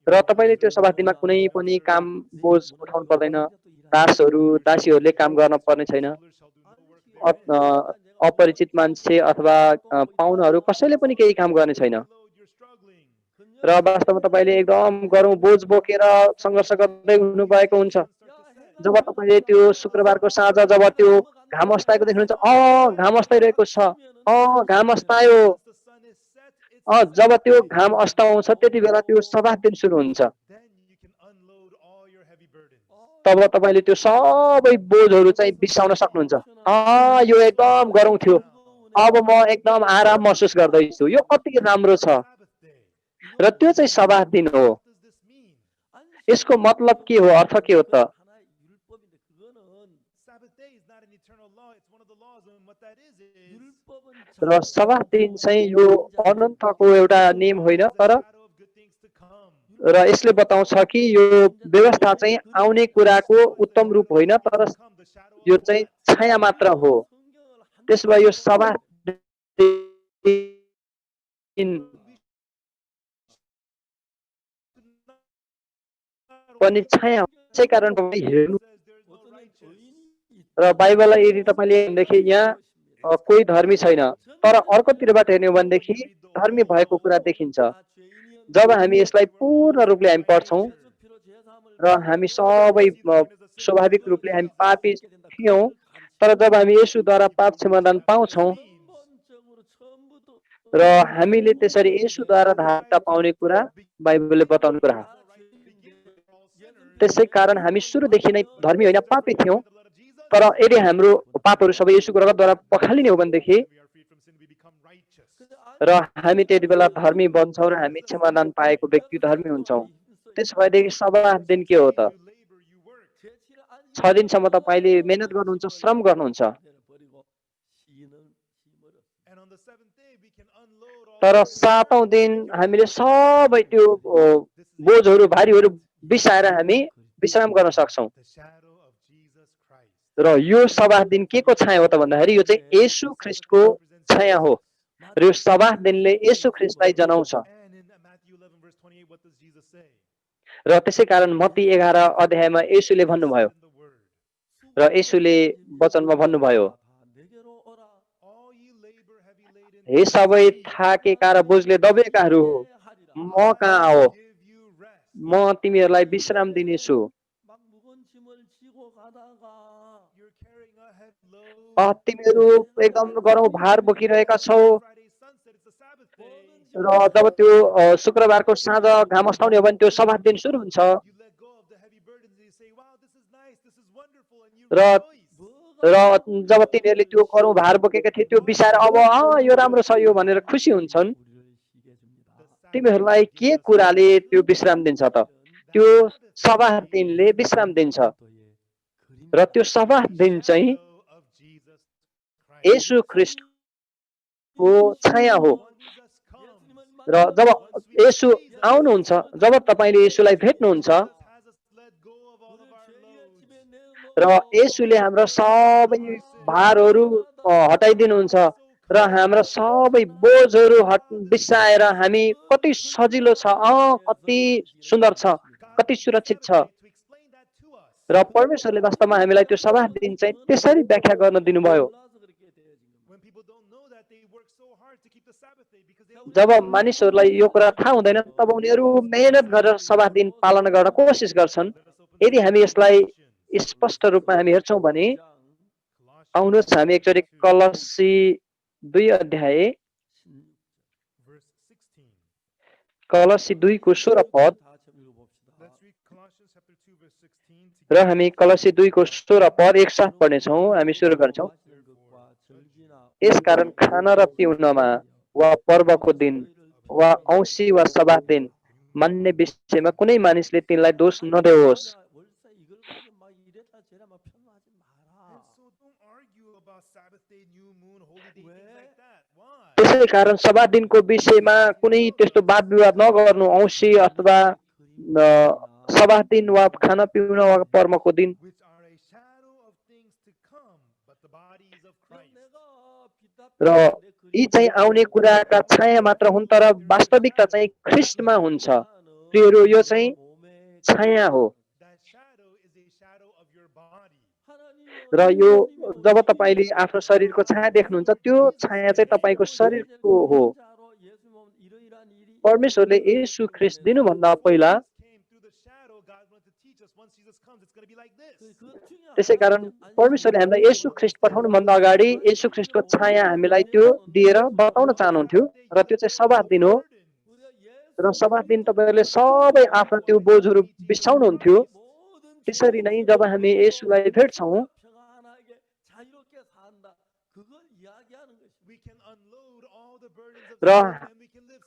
र तपाईँले त्यो सब्बात दिनमा कुनै पनि काम बोझ उठाउनु पर्दैन। दासीहरूले काम गर्न पर्ने छैन। अपरिचित मान्छे अथवा पाहुनाहरू कसैले पनि केही काम गर्ने छैन। Load, you're struggling. र वास्तवमा तपाईँले एकदम गरौँ बोझ बोकेर सङ्घर्ष गर्दै हुनुभएको हुन्छ। जब तपाईँले त्यो शुक्रबारको साँझ जब त्यो घाम अस्ताएको देख्नुहुन्छ, घाम अस्ताइरहेको छ, घाम अस्तायो, The sun is set. It's जब त्यो घाम अस्ताउँछ त्यति बेला त्यो सब्बात दिन सुरु हुन्छ। then you can unload all your heavy burdens. तब तपाईँले त्यो सबै बोझहरू चाहिँ बिसाउन सक्नुहुन्छ। यो एकदम गरौँ थियो, अब म एकदम आराम महसुस गर्दैछु, यो कति राम्रो छ। Sabbath day. र त्यो चाहिँ सब्बात दिन हो। What does this mean? यसको मतलब के हो, अर्थ के हो त? Sabbath day is not an eternal law. It's one of the laws, and what that is र सब्बात दिन चाहिँ यो अनन्तको एउटा नियम होइन, तर shadow of good things to come. र यसले बताउँछ कि यो व्यवस्था चाहिँ आउने कुराको उत्तम रूप होइन, तर Come the shadow यो of चाहिँ छाया मात्र हो। त्यसो भए यो सब्बात दिन पनि छाया, त्यसै कारण तपाईँ हेर्नु says there's no righteous. र बाइबललाई यदि तपाईँले हेर्नुदेखि यहाँ कोही धर्मी छैन, तर अर्कोतिरबाट हेर्ने हो भनेदेखि धर्मी भएको कुरा देखिन्छ। जब हामी यसलाई पूर्ण रूपले हामी पढ्छौँ र हामी सबै स्वाभाविक रूपले हामी पापी थियौँ, तर जब हामी येशूद्वारा पाप क्षमादान पाउँछौँ र हामीले त्यसरी येशूद्वारा धार्मिकता पाउने कुरा बाइबलले बताउने कुरा हो। त्यसै कारण हामी सुरुदेखि नै धर्मी होइन, पापी थियौँ, तर यदि हाम्रो पापहरू सबै येशूको रगतद्वारा पखालिने हो भनेदेखि र हामी त्यति बेला धर्मी बन्छौँ र हामी क्षमादान पाएको व्यक्ति धर्मी हुन्छौँ। त्यसो भएदेखि 7 दिन के हो त? 6 दिनसम्म तपाईँले मेहनत गर्नुहुन्छ, श्रम गर्नुहुन्छ, तर 7औं दिन हामीले सबै त्यो बोझहरू भारीहरू बिसाएर हामी विश्राम गर्न सक्छौँ। र यो 7 दिन के को छाया हो त भन्दाखेरि यो चाहिँ येशू ख्रीष्टको छाया हो र यो 7 दिनले येशू ख्रीष्टलाई जनाउँछ। र त्यसै कारण मत्ती 11 अध्यायमा येशूले भन्नुभयो र येशूले वचनमा भन्नुभयो, हे सबै थाकेका र बोझले दबेकाहरू म कहाँ आओ, म तिमीहरूलाई विश्राम दिनेछु। तिमीहरू एकदम गरौँ भार बोकिरहेका छौ र जब त्यो शुक्रबारको साँझ घाम अस्ताउने हो भने त्यो 7 दिन सुरु हुन्छ र जब तिनीहरूले त्यो गरौँ भार बोकेका थिए त्यो बिसाएर अब यो राम्रो छ यो भनेर खुसी हुन्छन्। तिमीहरूलाई के कुराले त्यो विश्राम दिन्छ त? त्यो 7 दिनले विश्राम दिन्छ र त्यो 7 दिन चाहिँ येशू ख्रीष्टको छाया हो। र जब येशू आउनुहुन्छ, जब तपाईँले येशूलाई भेट्नुहुन्छ र येशूले हाम्रो सबै भारहरू हटाइदिनुहुन्छ र हाम्रो सबै बोझहरू बिसाएर हामी कति सजिलो छ, कति सुन्दर छ, कति सुरक्षित छ। र परमेश्वरले वास्तवमा हामीलाई त्यो 7 दिन चाहिँ त्यसरी व्याख्या गर्न दिनुभयो। जब मानिसहरूलाई यो कुरा थाहा हुँदैन तब उनीहरू मेहनत गरेर 7 दिन पालना गर्न कोसिस गर्छन्। यदि हामी यसलाई स्पष्ट रूपमा हामी हेर्छौँ भने आउनुहोस् हामी एकचोटि कलसी 2 अध्याय, कलसी 2 को 16 पद र हामी कलसी 2 को 16 पद एकसाथ पढ्नेछौँ। हामी सुरु गर्छौँ। यसकारण खाना र पिउनमा वा पर्वको दिन वा औँसी वा 7 दिन मान्ने विषयमा कुनै मानिसले तिनलाई दोष नदेओस्। त्यसै कारण 7 दिनको विषयमा कुनै त्यस्तो वाद विवाद नगर्नु। औँसी अथवा 7 दिन वा खाना पिउन वा पर्वको दिन र यी चाहिँ आउने कुराका छाया मात्र हुन्, तर वास्तविकता चाहिँ ख्रीष्टमा हुन्छ। प्रियहरू, यो चाहिँ छाया हो र यो जब तपाईँले आफ्नो शरीरको छाया देख्नुहुन्छ त्यो छाया चाहिँ तपाईँको शरीरको हो। परमेश्वरले येशू ख्रीष्ट दिनुभन्दा पहिला त्यसै कारण परमेश्वरले हामीलाई येशू ख्रीष्ट पठाउनुभन्दा अगाडि येशू ख्रीष्टको छाया हामीलाई त्यो दिएर बताउन चाहनुहुन्थ्यो र त्यो चाहिँ 7 दिन हो। र 7 दिन तपाईँहरूले सबै आफ्नो त्यो बोझहरू बिसाउनुहुन्थ्यो। त्यसरी नै जब हामी येशूलाई भेट्छौँ र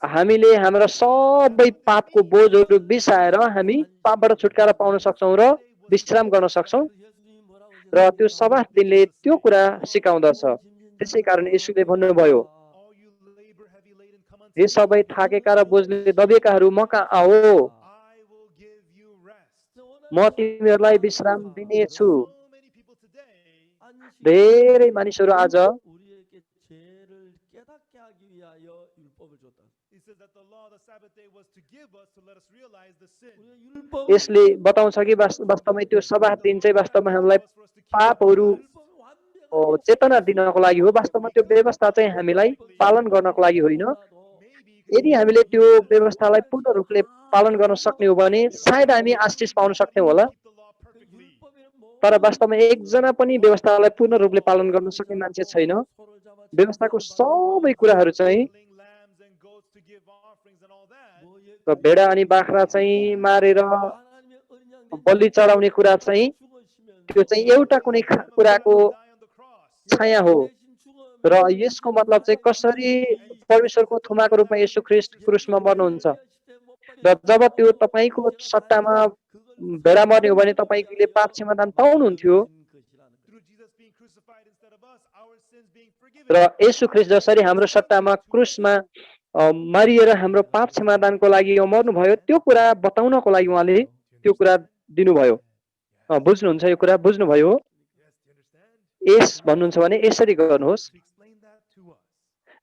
हामीले हाम्रो सबै पापको बोझहरू बिसाएर हामी पापबाट छुटकारा पाउन सक्छौँ र विश्राम गर्न सक्छौँ। र त्यो 7 दिनले त्यो कुरा सिकाउँदछ। त्यसै कारण येशूले भन्नुभयो, हे सबै थाकेका र बोझले दबिएकाहरू म कहाँ आओ, म तिमीहरूलाई विश्राम दिनेछु। धेरै मानिसहरू आज He says that the law, the Sabbath day, was to give us, to let us realize the sin. यसले बताउँछ कि वास्तवमै त्यो सब्बात दिन चाहिँ वास्तवमा हामीलाई पापहरू चेतना दिनको लागि हो। वास्तवमा त्यो व्यवस्था चाहिँ हामीलाई पालन गर्नको लागि होइन। यदि हामीले त्यो व्यवस्थालाई पूर्ण रूपले पालन गर्न सक्ने हो भने सायद हामी आशिष पाउन सक्थ्यौँ होला। तर वास्तवमा एकजना पनि व्यवस्थालाई पूर्ण रूपले पालन गर्न सक्ने मान्छे छैन। व्यवस्थाको सबै कुराहरू चाहिँ र भेडा अनि बाख्रा चाहिँ मारेर बलि चढाउने कुरा चाहिँ त्यो चाहिँ एउटा कुनै कुराको छाया हो। र यसको मतलब चाहिँ कसरी परमेश्वरको थुमाको रूपमा येशू ख्रीष्ट क्रुसमा मर्नुहुन्छ र जब त्यो तपाईँको सट्टामा भेडा मर्ने हो भने तपाईँले पाप क्षमादान पाउनुहुन्थ्यो। र येशू ख्रीष्ट जसरी हाम्रो सट्टामा क्रुसमा मारिएर हाम्रो पाप क्षमादानको लागि मर्नुभयो त्यो कुरा बताउनको लागि उहाँले त्यो कुरा दिनुभयो। बुझ्नुहुन्छ यो कुरा? बुझ्नुभयो? यस भन्नुहुन्छ भने यसरी गर्नुहोस्।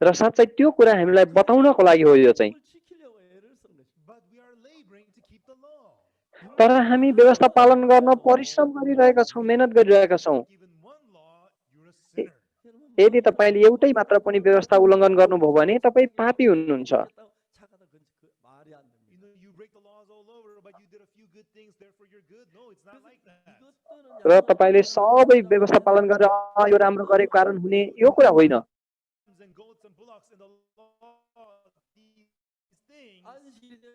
र साँच्चै त्यो कुरा हामीलाई बताउनको लागि हो यो चाहिँ। तर हामी व्यवस्था पालन गर्न परिश्रम गरिरहेका छौँ, मेहनत गरिरहेका छौँ। यदि तपाईँले एउटै मात्र पनि व्यवस्था उल्लङ्घन गर्नुभयो भने तपाईँ पापी हुनुहुन्छ। र तपाईँले सबै व्यवस्था पालन गरेर यो राम्रो गरेको कारण हुने यो कुरा होइन।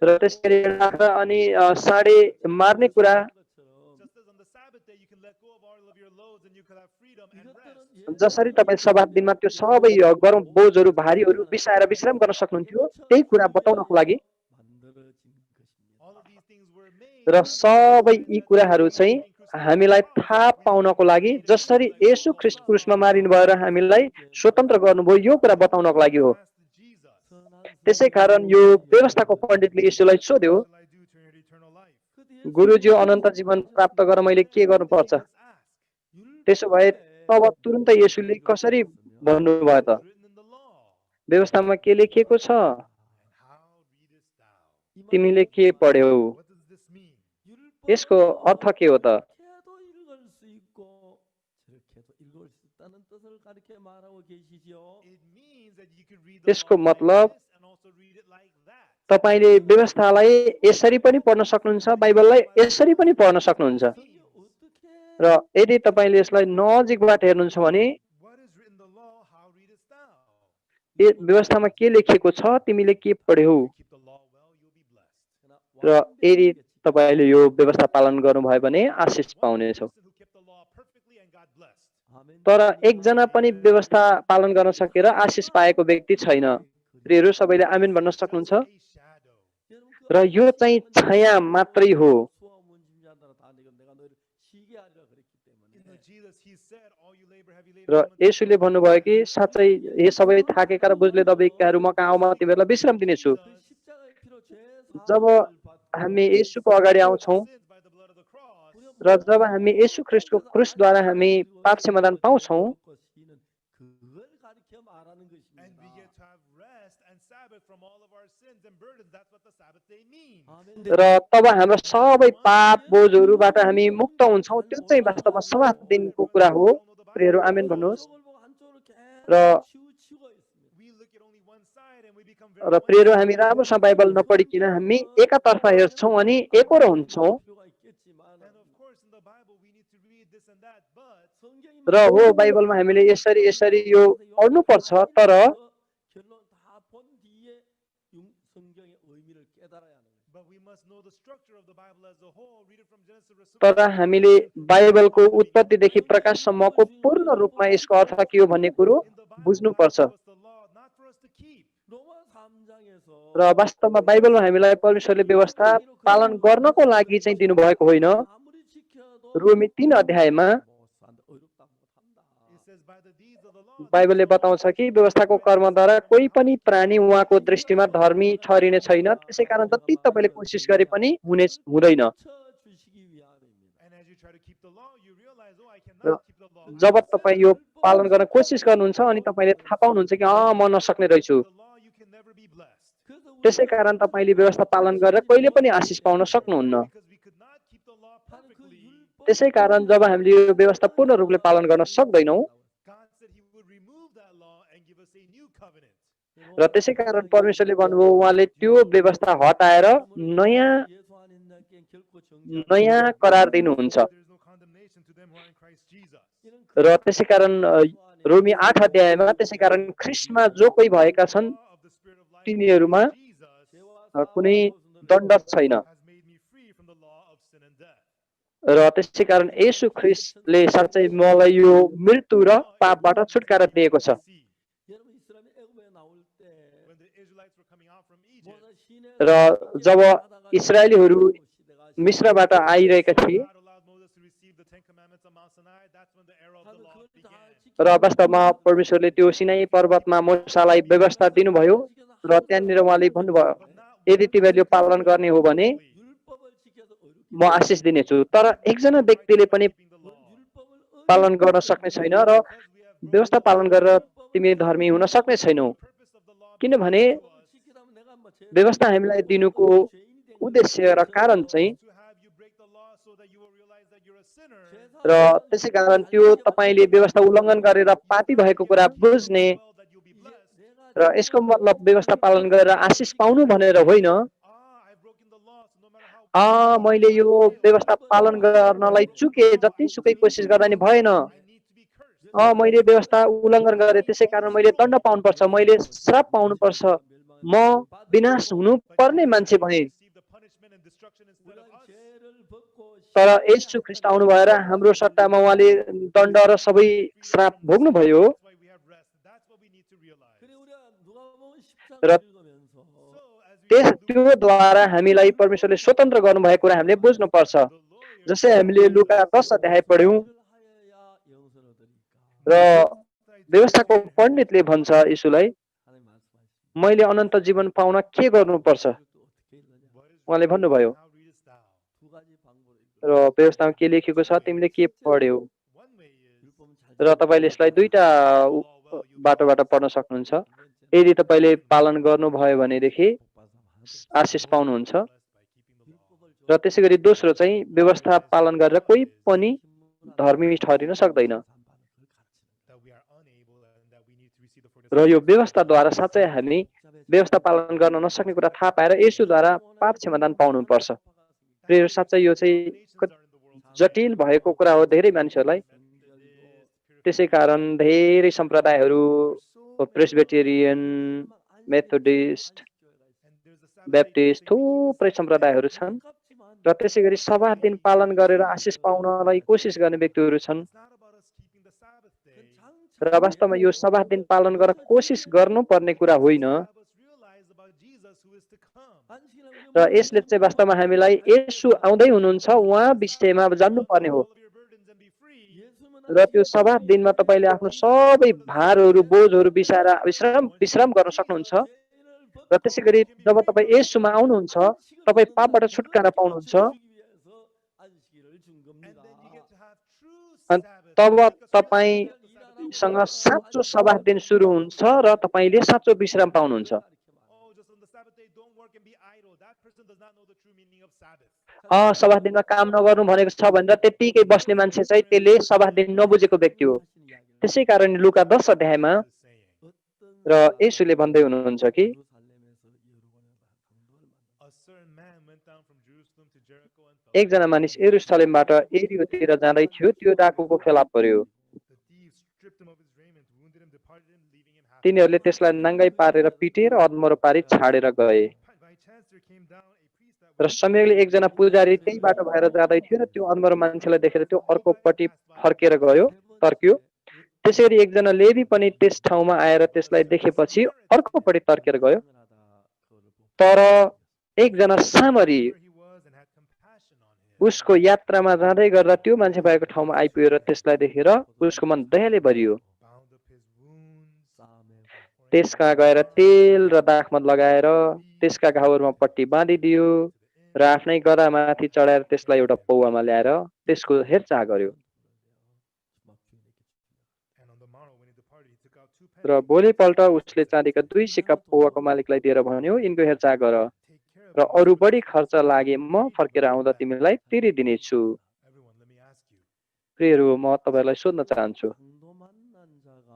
र त्यसरी अनि साडे मार्ने कुरा जसरी तपाईँ सब्बात दिनमा त्यो सबै गरौँ बोझहरू भारीहरू बिसाएर विश्राम गर्न सक्नुहुन्थ्यो त्यही कुरा बताउनको लागि। र सबै यी कुराहरू चाहिँ हामीलाई थाहा पाउनको लागि जसरी येशू ख्रीष्ट क्रुसमा मारिनु भएर हामीलाई स्वतन्त्र गर्नुभयो यो कुरा बताउनको लागि हो। त्यसै कारण यो व्यवस्थाको पण्डितले येशूलाई सोध्यो, गुरुज्यू अनन्त जीवन प्राप्त गर्न मैले के गर्नुपर्छ? त्यसो भए तब तुरुन्तै येशूले कसरी भन्नुभयो त? व्यवस्थामा के लेखिएको छ? तिमीले के पढ्यौ? यसको अर्थ के हो त? यसको मतलब तपाईले व्यवस्थालाई यसरी पनि पढ्न सक्नुहुन्छ, बाइबललाई यसरी पनि पढ्न सक्नुहुन्छ। र यदि तपाईले यसलाई नजिकबाट हेर्नुहुन्छ भने व्यवस्थामा के लेखिएको छ, तिमीले के पढ्यौ? र यदि तपाईले यो व्यवस्था पालन गर्नुभयो भने आशिष पाउनेछौ। तर एकजना पनि व्यवस्था पालन गर्न सकेर आशिष पाएको व्यक्ति छैन। प्रियहरू सबैले आमेन भन्न सक्नुहुन्छ? र यो चाहिँ छाया मात्रै हो। र येशूले भन्नुभयो कि साँच्चै हे सबै थाकेका र बोझले दबेकाहरू म कहाँ आउँ, म तिमीहरूलाई विश्राम दिनेछु। जब हामी येशूको अगाडि आउँछौँ र जब हामी येशू ख्रीष्टको क्रुसद्वारा हामी पाप क्षमादान पाउँछौँ र तब हाम्रो सबै पाप बोझहरूबाट हामी मुक्त हुन्छौँ। त्यो चाहिँ वास्तवमा सब्बात दिनको कुरा हो। प्रियहरू आमेन भन्नुहोस्। र प्रियहरू हामी राम्रोसँग बाइबल नपढिकन हामी एकातर्फ हेर्छौँ अनि एकरो हुन्छौँ। र हो बाइबलमा हामीले यसरी यसरी यो पढ्नु पर्छ, तर हामीले बाइबलको उत्पत्तिदेखि प्रकाशसम्मको पूर्ण रूपमा यसको अर्थ के हो भन्ने कुरो बुझ्नुपर्छ। र वास्तवमा बाइबलमा हामीलाई परमेश्वरले व्यवस्था पालन गर्नको लागि चाहिँ दिनुभएको होइन। रोमी 3 अध्यायमा बाइबलले बताउँछ कि व्यवस्थाको कर्मद्वारा कोही पनि प्राणी उहाँको दृष्टिमा धर्मी ठहरिने छैन। त्यसै कारण जति तपाईँले कोसिस गरे पनि हुँदैन। र जब तपाईँ यो पालन गर्न कोसिस गर्नुहुन्छ अनि तपाईँले थाहा पाउनुहुन्छ कि म नसक्ने रहेछु, त्यसै कारण तपाईले व्यवस्था पालन गरेर कहिले पनि आशिष पाउन सक्नुहुन्न। Because we could not keep the law perfectly, त्यसै कारण जब हामीले यो व्यवस्था पूर्ण रूपले पालन गर्न सक्दैनौँ God said he would remove that law and give us a new covenant. र त्यसै कारण परमेश्वरले भन्नुभयो उहाँले त्यो व्यवस्था हटाएर नयाँ करार दिनुहुन्छ। There is no condemnation to them who are in Christ Jesus. र त्यसै कारण रोमी 8 अध्यायमा त्यसै कारण ख्रिस्टमा जो कोही भएका छन् Law of the Spirit of life in तिनीहरूमा Jesus कुनै दण्ड छैन। has made me free from the law of sin and death. र त्यसै कारण येशू ख्रिस्टले साँच्चै मलाई यो मृत्यु र पापबाट छुटकारा दिएको छ। See, 여러분 이스라엘이 애굽에 나올 때 when the Israelites were coming out from Egypt, र जब इस्राएलीहरू मिस्रबाट आइरहेका थिए God allowed Moses to receive the Ten Commandments on Mount Sinai. That's when the era of the law began. र वास्तवमा परमेश्वरले त्यो सिनाई पर्वतमा मूसालाई व्यवस्था दिनुभयो र त्यहाँनिर उहाँले भन्नुभयो यदि तिमीहरूले यो पालन गर्ने हो भने 율법을 지켜서 어렵게 म आशिष दिनेछु। तर एकजना व्यक्तिले पनि पालन गर्न सक्ने छैन र व्यवस्था पालन गरेर तिमी धर्मी हुन सक्ने छैनौ, Purpose of the law किनभने 지키다면 내가 뭐 죄 व्यवस्था हामीलाई दिनुको उद्देश्य र कारण चाहिँ to have you break the law so that you will realize that you're a sinner. र त्यसै कारण त्यो तपाईँले व्यवस्था उल्लङ्घन गरेर पापी भएको कुरा बुझ्ने Well, that you'll be blessed. र यसको मतलब व्यवस्था पालन गरेर आशिष पाउनु भनेर होइन। I've broken the law, so no matter how मैले यो व्यवस्था पालन गर्नलाई चुके जतिसुकै कोसिस गर्दा नि भएन। I need to be cursed. मैले व्यवस्था उल्लङ्घन गरेँ त्यसै कारण मैले दण्ड पाउनुपर्छ, मैले श्राप पाउनुपर्छ, म विनाश हुनुपर्ने मान्छे भएँ। Receive the punishment and destruction instead of us. 죄를 벗고 तर येशू ख्रिस्ट आउनु भएर हाम्रो सट्टामा उहाँले दण्ड र सबै श्राप भोग्नुभयो। That's why we have rest. That's what we need to realize. 그래 우리가 누가 보면 14장 र- 읽으면서 So as we त्योद्वारा हामीलाई परमेश्वरले स्वतन्त्र गर्नुभएको कुरा हामीले बुझ्नुपर्छ। the lawyer जसै हामीले लुका 10 अध्याय पढ्यौँ 하여야 영생을 얻으리까 र व्यवस्थाको पण्डितले भन्छ यीशुलाई 하나님 말씀하십니다. मैले अनन्त जीवन पाउन के गर्नुपर्छ? 이것도 어떻게 읽느냐? what is उहाँले भन्नुभयो how readest thou? 두 가지 방법으로 읽어요. र व्यवस्थामा के लेखेको छ तिमीले के पढ्यौ? One way is 율법은 잘 र तपाईँले यसलाई दुईटा बाटोबाट पढ्न सक्नुहुन्छ। यदि तपाईँले पालन गर्नुभयो भनेदेखि आशिष पाउनुहुन्छ र त्यसै गरी दोस्रो चाहिँ व्यवस्था पालन गरेर कोही पनि धर्मी ठहरिन सक्दैन। that we are unable and that we need to receive the र यो व्यवस्थाद्वारा साँच्चै हामी व्यवस्था पालन गर्न नसक्ने कुरा थाहा पाएर यसुद्वारा पाप क्षमादान पाउनुपर्छ। र साँच्चै यो चाहिँ जटिल भएको कुरा हो धेरै मानिसहरूलाई। त्यसै कारण धेरै सम्प्रदायहरू प्रेस्बिटेरियन, मेथोडिस्ट, ब्याप्टिस्ट थुप्रै सम्प्रदायहरू छन् र त्यसै गरी सभा दिन पालन गरेर आशिष पाउनलाई कोसिस गर्ने व्यक्तिहरू छन्। It's not about us keeping the Sabbath day. र वास्तवमा यो सभा दिन पालन गरेर कोसिस गर्नुपर्ने कुरा होइन। Have us realize about Jesus who is to come. र यसले चाहिँ वास्तवमा हामीलाई येशू आउँदै हुनुहुन्छ उहाँ विषयमा जान्नुपर्ने हो। All of your burdens and be free. र त्यो सभा दिनमा तपाईँले आफ्नो सबै भारहरू बोझहरू विश्राम गर्न सक्नुहुन्छ। र त्यसै गरी जब तपाईँ येशूमा आउनुहुन्छ तपाईँ पापबाट छुटकारा पाउनुहुन्छ। And then you get to have true अनि Sabbath. तब Because rest तपाईँसँग साँचो सभा दिन सुरु हुन्छ र तपाईँले साँचो विश्राम पाउनुहुन्छ। Oh, just on the Sabbath day, don't work and be idle. That person does not know the true meaning of Sabbath. सभा दिनमा काम नगर्नु भनेको छ भनेर त्यत्तिकै बस्ने मान्छे चाहिँ त्यसले सभा दिन नबुझेको व्यक्ति हो। त्यसै कारण लुका 10 अध्यायमा Is saying. र येशूले भन्दै हुनुहुन्छ कि A certain man went down from Jerusalem to Jericho and fell. एकजना मानिस यरुशलेमबाट एरियोतिर जाँदै थियो, त्यो डाकुको फेला पर्यो। The thieves stripped him of his raiment, wounded him, departed him, leaving him half. तिनीहरूले त्यसलाई नाङ्गै पारेर पिटेर अधमरो पारी छाडेर गए। By chance there came down a priest that र समयले एकजना पुजारी त्यही बाटो भएर जाँदै थियो र त्यो अधमरो मान्छेलाई देखेर त्यो अर्कोपट्टि फर्केर गयो, तर्क्यो। त्यसैगरी एकजना लेवी पनि त्यस ठाउँमा आएर त्यसलाई देखेपछि अर्कोपट्टि तर्केर गयो। तर एकजना सामरी where he was and had compassion on him. उसको यात्रामा जाँदै गर्दा त्यो मान्छे भएको ठाउँमा आइपुग्यो र त्यसलाई देखेर उसको मन दयाले भरियो। Bound up his wounds. त्यसका गएर तेल र दाखमत लगाएर त्यसका घाउहरूमा पट्टी बाँधिदियो र आफ्नै गधामाथि चढाएर त्यसलाई एउटा पौवामा ल्याएर त्यसको हेरचाह गर्यो। And on the morrow when he departed, he took out 2 र pennies. भोलिपल्ट उसले चाँदीका 2 सिक्का पौवाको मालिकलाई दिएर भन्यो, यिनको हेरचाह गर Take care of र it. अरू बढी खर्च लागे म फर्केर आउँदा तिमीलाई तिरिदिनेछु। Everyone, let me ask you. प्रियहरू, म तपाईँलाई सोध्न चाहन्छु, 강도 만난 자가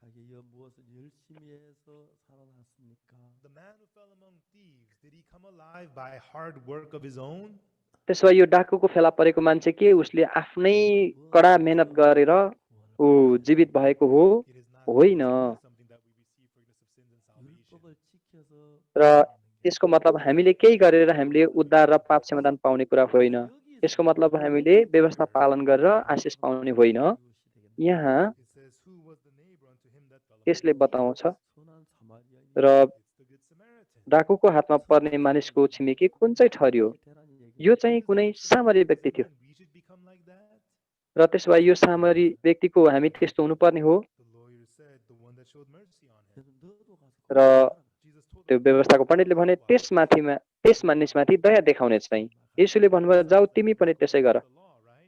자기의 무엇을 열심히 해서 살아났습니까? The man who fell among thieves, did he come alive by hard work of his own? त्यसो भए यो डाकुको फेला परेको मान्छे के उसले आफ्नै कडा मेहनत गरेर ऊ जीवित भएको हो? It is not होइन। mercy, something that we receive forgiveness of sins and salvation. 율법을 지켜서 र यसको मतलब हामीले केही गरेर हामीले उद्धार र पाप क्षमादान पाउने कुरा होइन। यसको मतलब हामीले व्यवस्था पालन गरेर आशिष पाउने होइन। यहाँ It says, who was the neighbor unto him that fell यसले among thieves? बताउँछ 선한 사마리아인 र It's the good Samaritan. डाकुको हातमा पर्ने मानिसको छिमेकी कुन चाहिँ ठहरियो? यो चाहिँ कुनै सामरी व्यक्ति थियो We should become like that. र त्यसो भए यो सामरी व्यक्तिको हामी त्यस्तो हुनुपर्ने हो। The lawyer said, the one that showed mercy on him. र Jesus told त्यो him, व्यवस्थाको पण्डितले भने त्यस मानिसमाथि दया देखाउने चाहिँ। यसुले भन्नुभयो, जाऊ तिमी पनि त्यसै गर। the law, right?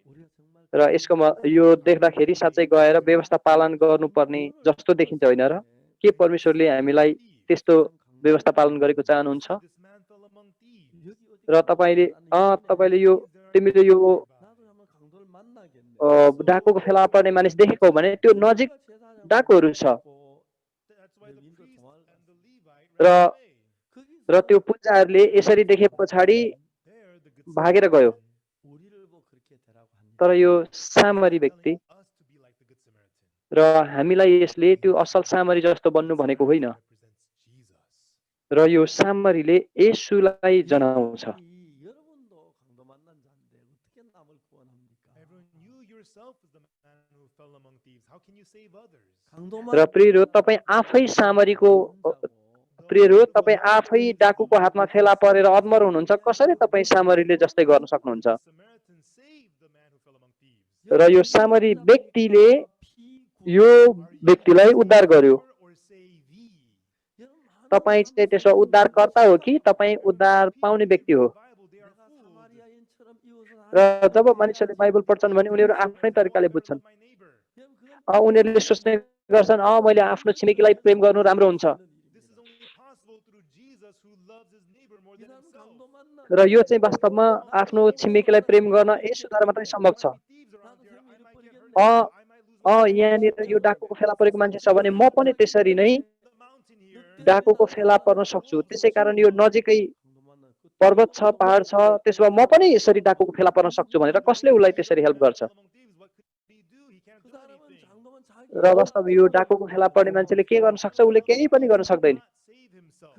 र यसको यो देख्दाखेरि साँच्चै गएर व्यवस्था पालन गर्नुपर्ने जस्तो देखिन्छ होइन र? के परमेश्वरले हामीलाई त्यस्तो व्यवस्था पालन गरेको चाहनुहुन्छ? This man fell among thieves. र तपाईँले यो तिमीले यो डाकुको फेला पर्ने मानिस देखेको हो भने त्यो नजिक डाकुहरू छ That's why the priest and the Levite र ran away. र त्यो पुजारीले यसरी देखे पछाडि There, the good भागेर गयो। तर यो सामरी व्यक्ति Samaritan us to be like the good Samaritan. र हामीलाई यसले त्यो असल सामरी जस्तो बन्नु भनेको होइन। Represents Jesus. र यो सामरीले येशूलाई जनाउँछ। 여러분도 강도 만난 자인데 어떻게 남을 구원합니까? Everyone, you yourself is the man who fell among thieves. How can you save others? 강도 र प्रियहरू, तपाईँ आफै सामरीको प्रियहरू, तपाईँ आफै डाकुको हातमा फेला परेर अधमर हुनुहुन्छ, कसरी तपाईँ सामरीले जस्तै गर्न सक्नुहुन्छ? The Samaritan saved the man who fell among thieves. र यो सामरी व्यक्तिले यो व्यक्तिलाई उद्धार गर्यो। Or savee. तपाईँ चाहिँ त्यसो उद्धारकर्ता हो कि तपाईँ उद्धार पाउने व्यक्ति हो? Bible, they are fooled. र जब मानिसहरूले बाइबल पढ्छन् भने उनीहरू आफ्नै तरिकाले बुझ्छन्। My neighbor. उनीहरूले सोच्ने गर्छन्, मैले आफ्नो छिमेकीलाई प्रेम गर्नु राम्रो हुन्छ। This is only possible through Jesus who loves his neighbor more than himself. र यो चाहिँ वास्तवमा आफ्नो छिमेकीलाई प्रेम गर्न यसोद्वारा मात्रै सम्भव छ। Thieves around here, I might get hurt. I might lose यहाँनिर यो डाकुको फेला परेको मान्छे छ भने म पनि त्यसरी नै the mountain here. डाकुको फेला पर्न सक्छु। त्यसै कारण यो नजिकै पर्वत छ, पहाड छ, त्यसो भए म पनि यसरी डाकुको फेला पर्न सक्छु भनेर कसले उसलाई त्यसरी हेल्प गर्छ? Among thieves, what could he do? He can't do anything. र वास्तव यो डाकुको फेला पर्ने मान्छेले के गर्न सक्छ? उसले केही पनि गर्न सक्दैन। Not save himself.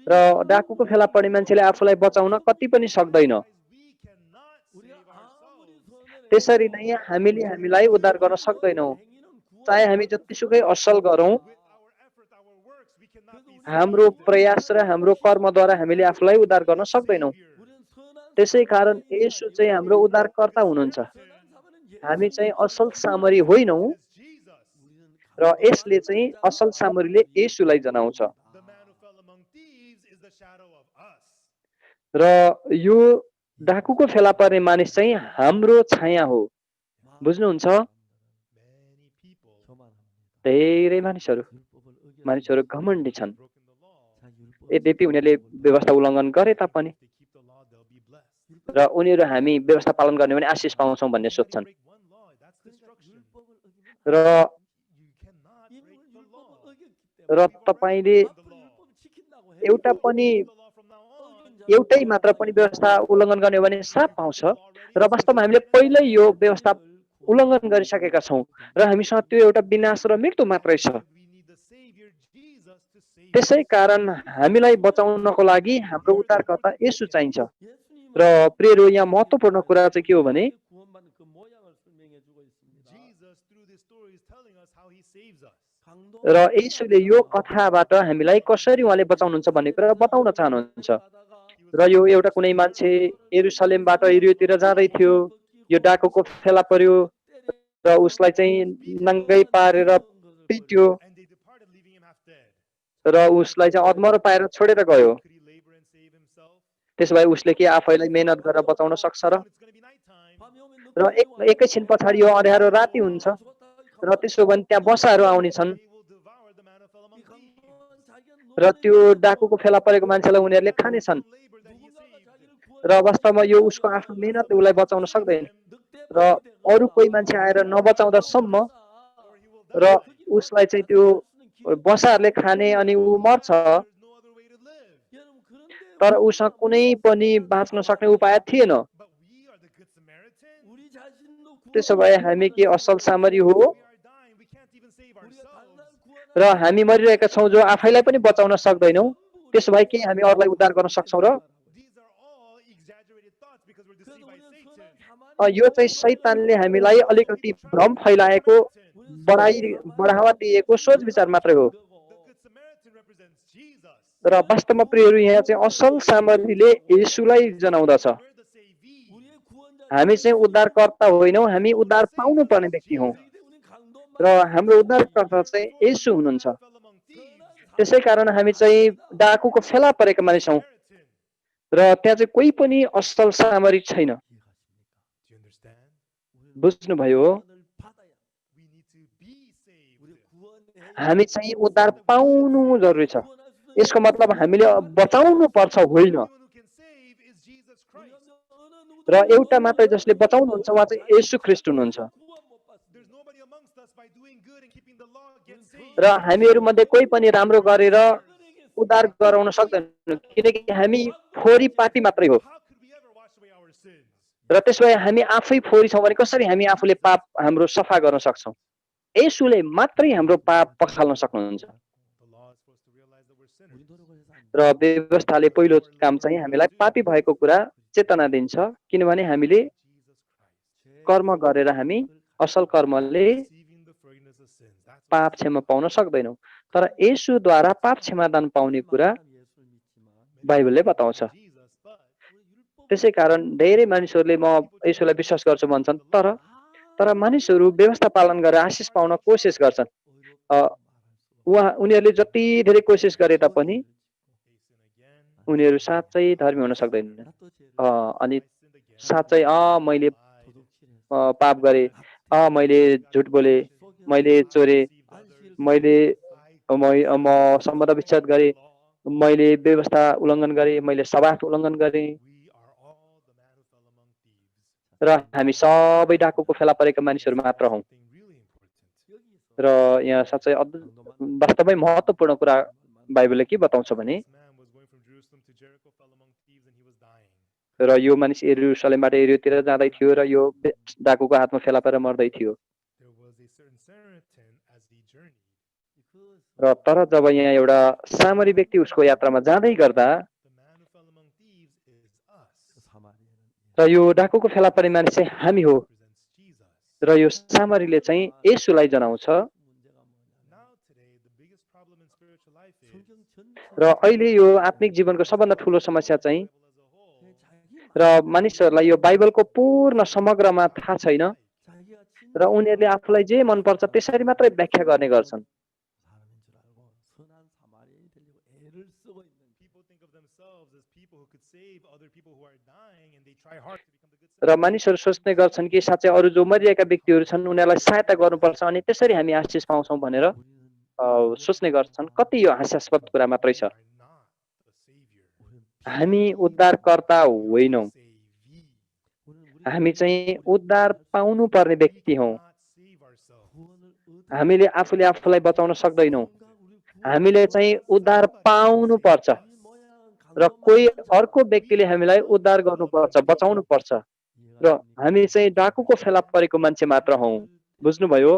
र डाकुको फेला पर्ने मान्छेले आफूलाई बचाउन कति पनि सक्दैन। We cannot save ourselves. त्यसरी नै हामीले हामीलाई उद्धार गर्न सक्दैनौँ। चाहे हामी जतिसुकै असल गरौँ, With our effort, our works, we cannot be हाम्रो प्रयास र हाम्रो कर्मद्वारा हामीले आफूलाई उद्धार गर्न सक्दैनौँ। त्यसै कारण येशू चाहिँ हाम्रो उद्धारकर्ता हुनुहुन्छ। हामी चाहिँ असल सामरी होइनौँ Jesus. र यसले चाहिँ असल सामरीले येशूलाई जनाउँछ। The man who fell among thieves is the shadow of us. र यो डाकुको फेला पर्ने मानिस चाहिँ हाम्रो छाया हो। बुझ्नुहुन्छ? Many people धेरै मानिसहरू घमण्डी छन्। broken the law. यद्यपि उनीहरूले व्यवस्था उल्लङ्घन गरे तापनि If they keep the law, they'll be blessed. र उनीहरू हामी व्यवस्था पालन गर्ने भने आशिष पाउँछौँ भन्ने सोध्छन्। Break one law, that's destruction. र You cannot break the law. र तपाईँले The law. एउटा पनि The law from now on. एउटै मात्र पनि व्यवस्था उल्लङ्घन गर्ने हो भने श्राप पाउँछ। र वास्तवमा हामीले पहिल्यै यो व्यवस्था उल्लङ्घन गरिसकेका छौँ र हामीसँग त्यो एउटा विनाश र मृत्यु मात्रै छ। We need the Savior Jesus to save us. त्यसै कारण हामीलाई बचाउनको लागि हाम्रो उद्धारकर्ता येशू चाहिन्छ। र प्रियहरू, यहाँ महत्त्वपूर्ण कुरा चाहिँ के हो भने Jesus, through this story, is telling us how he saves us. र येशूले यो कथाबाट हामीलाई कसरी उहाँले बचाउनुहुन्छ भन्ने कुरा बताउन चाहनुहुन्छ। र यो एउटा कुनै मान्छे यरुसलेमबाट यरीतिर जाँदै थियो, यो डाकुको फेला पर्यो र उसलाई चाहिँ नङ्गै पारेर पिट्यो And they departed, leaving him half dead. र उसलाई चाहिँ अधमरो पाएर छोडेर गयो। Could he labor and save himself? त्यसो भए उसले के आफैलाई मेहनत गरेर बचाउन सक्छ र? It's going to be nighttime. र एकैछिन पछाडि यो अँध्यारो राति हुन्छ र त्यसो भने त्यहाँ बसाहरू आउने छन् They will devour the man who fell among 이 thieves. 강도는 자기가 र त्यो डाकुको फेला परेको मान्छेलाई उनीहरूले खानेछन् Labor that he 누군가가 saved. 자기를 र वास्तवमा यो 구원하려고 उसको आफ्नो 하면 मेहनतले उसलाई बचाउन सक्दैन र 늑대밭이 अरू कोही 되거나 मान्छे आएर नबचाउँदासम्म Or he will र die. उसलाई चाहिँ त्यो बसाहरूले खाने अनि ऊ मर्छ There's no other way to live. 여러분 그런데 तर उसँग कुनै पनि बाँच्न सक्ने उपाय थिएन But we are the good Samaritan. 우리 자신도 त्यसो भए हामी के असल सामरी हो We are dying. We can't even save 우리가 ourselves. 다른 र हामी मरिरहेका छौँ जो आफैलाई पनि बचाउन सक्दैनौँ त्यसो भए के हामी अरूलाई उद्धार गर्न सक्छौँ र These are all exaggerated thoughts because we're 그래도 deceived by 우리는 Satan. 선한 사마리 यो चाहिँ शैतानले हामीलाई अलिकति भ्रम फैलाएको बढावा दिएको सोच विचार मात्रै हो The good Samaritan represents Jesus. र वास्तवमा प्रियहरू यहाँ चाहिँ असल सामरीले येशूलाई जनाउँदछ We're the savee. 우리의 구원자 हामी चाहिँ उद्धारकर्ता होइनौँ हामी उद्धार पाउनु पर्ने व्यक्ति हौँ 우리 강도 र हाम्रो उद्धारकर्ता चाहिँ येशू हुनुहुन्छ Fell among thieves. त्यसै कारण हामी चाहिँ डाकुको फेला परेका मानिस हौँ Samaritan. र त्यहाँ चाहिँ कोही पनि असल सामरी छैन Do you understand? बुझ्नुभयो 구원을 받아야 We need to be saved. 우리 구원해야 हामी चाहिँ उद्धार पाउनु जरुरी छ 구원할 수도 यसको मतलब हामीले बचाउनु पर्छ होइन The only one who can save is Jesus Christ. र एउटा मात्रै जसले बचाउनुहुन्छ उहाँ चाहिँ येशू ख्रीष्ट हुनुहुन्छ 구원 못 받습니다. There's nobody amongst us by doing good and keeping the law gets saved. र हामीहरू मध्ये कोही पनि राम्रो गरेर उद्धार गराउन सक्दैनौँ किनकि हामी फोरी पापी मात्रै हो How could we ever wash away our sins? र त्यसो भए हामी आफै फोरी छौँ भने कसरी हामी आफूले पाप हाम्रो सफा गर्न सक्छौँ येशूले मात्रै हाम्रो पाप पखाल्न सक्नुहुन्छ The law is supposed to realize that we're sinners. 우리 노력을 해서 안 돼. र व्यवस्थाले पहिलो काम चाहिँ हामीलाई पापी भएको कुरा चेतना दिन्छ किनभने हामीले Jesus Christ. कर्म गरेर हामी असल कर्मले Receiving the forgiveness of sins. That's what पाप क्षमा पाउन सक्दैनौँ तर येशूद्वारा पाप क्षमादान पाउने कुरा 예수를 믿지만 बाइबलले बताउँछ Jesus, but त्यसै कारण धेरै मानिसहरूले म येशूलाई विश्वास गर्छु भन्छन् तर मानिसहरू व्यवस्था पालन गरेर आशिष पाउन कोसिस गर्छन् उनीहरूले जति धेरै कोसिस गरे तापनि they sin again. उनीहरू साँच्चै धर्मी हुन सक्दैनन् 나또 죄를 अनि I sinned again. साँच्चै मैले 도둑질했어. पाप गरे मैले झुट बोले मैले चोरे मैले म सम्बन्ध विच्छेद गरेँ मैले व्यवस्था उल्लङ्घन गरेँ मैले सवाफ उल्लङ्घन गरेँ We are all the man who fell among thieves. र हामी सबै डाकुको फेला परेका मानिसहरू मात्र हौँ Something really important. र यहाँ साँच्चै वास्तवमै महत्त्वपूर्ण कुरा बाइबलले के बताउँछ भने This man was going from Jerusalem to Jericho, fell among thieves, and he was dying. र यो मानिस यरुसलेमबाट एरियोतिर जाँदै थियो र यो डाकुको हातमा फेला परेर मर्दै थियो There was a certain Samaritan as he journeyed. र तर जब यहाँ एउटा सामरी व्यक्ति उसको यात्रामा जाँदै गर्दा The man who fell among thieves is us. 사마리아는 र यो डाकुको फेला परे मानिस चाहिँ हामी हो Represents Jesus. र यो सामरीले चाहिँ येशूलाई जनाउँछ 문제가 뭐냐면 Now today, the biggest problem in spiritual life is 성경 र 전체 अहिले यो आत्मिक जीवनको सबभन्दा ठुलो समस्या चाहिँ Bible as a whole. 그냥 자기 र मानिसहरूलाई यो बाइबलको पूर्ण समग्रमा थाहा छैन 자기가 र उनीहरूले आफूलाई जे मनपर्छ त्यसरी मात्रै व्याख्या गर्ने गर्छन् 사람인 줄 알고 선한 사마리아인이 되려고 애를 쓰고 있는 People think of themselves as people who could save other people who are dying, and they try hard to become the good र Samaritan. मानिसहरू सोच्ने गर्छन् कि साँच्चै अरू जो मरिरहेका व्यक्तिहरू छन् उनीहरूलाई सहायता गर्नुपर्छ अनि त्यसरी हामी आशिष पाउँछौँ भनेर 우리는 सोच्ने गर्छन् कति यो हास्यास्पद कुरा मात्रै छ We are not the savior. 우리는 हामी उद्धारकर्ता होइनौँ Savee. 우리는 हामी चाहिँ उद्धार पाउनु पर्ने We व्यक्ति हौँ cannot save ourselves. 구원을 हामीले आफूले आफूलाई बचाउन सक्दैनौँ 얻은가 우리 구원 हामीले चाहिँ उद्धार पाउनु पर्छ 이 모양 र कोही अर्को व्यक्तिले हामीलाई उद्धार गर्नुपर्छ बचाउनु पर्छ र हामी चाहिँ डाकुको फेला परेको मान्छे मात्र हौँ बुझ्नुभयो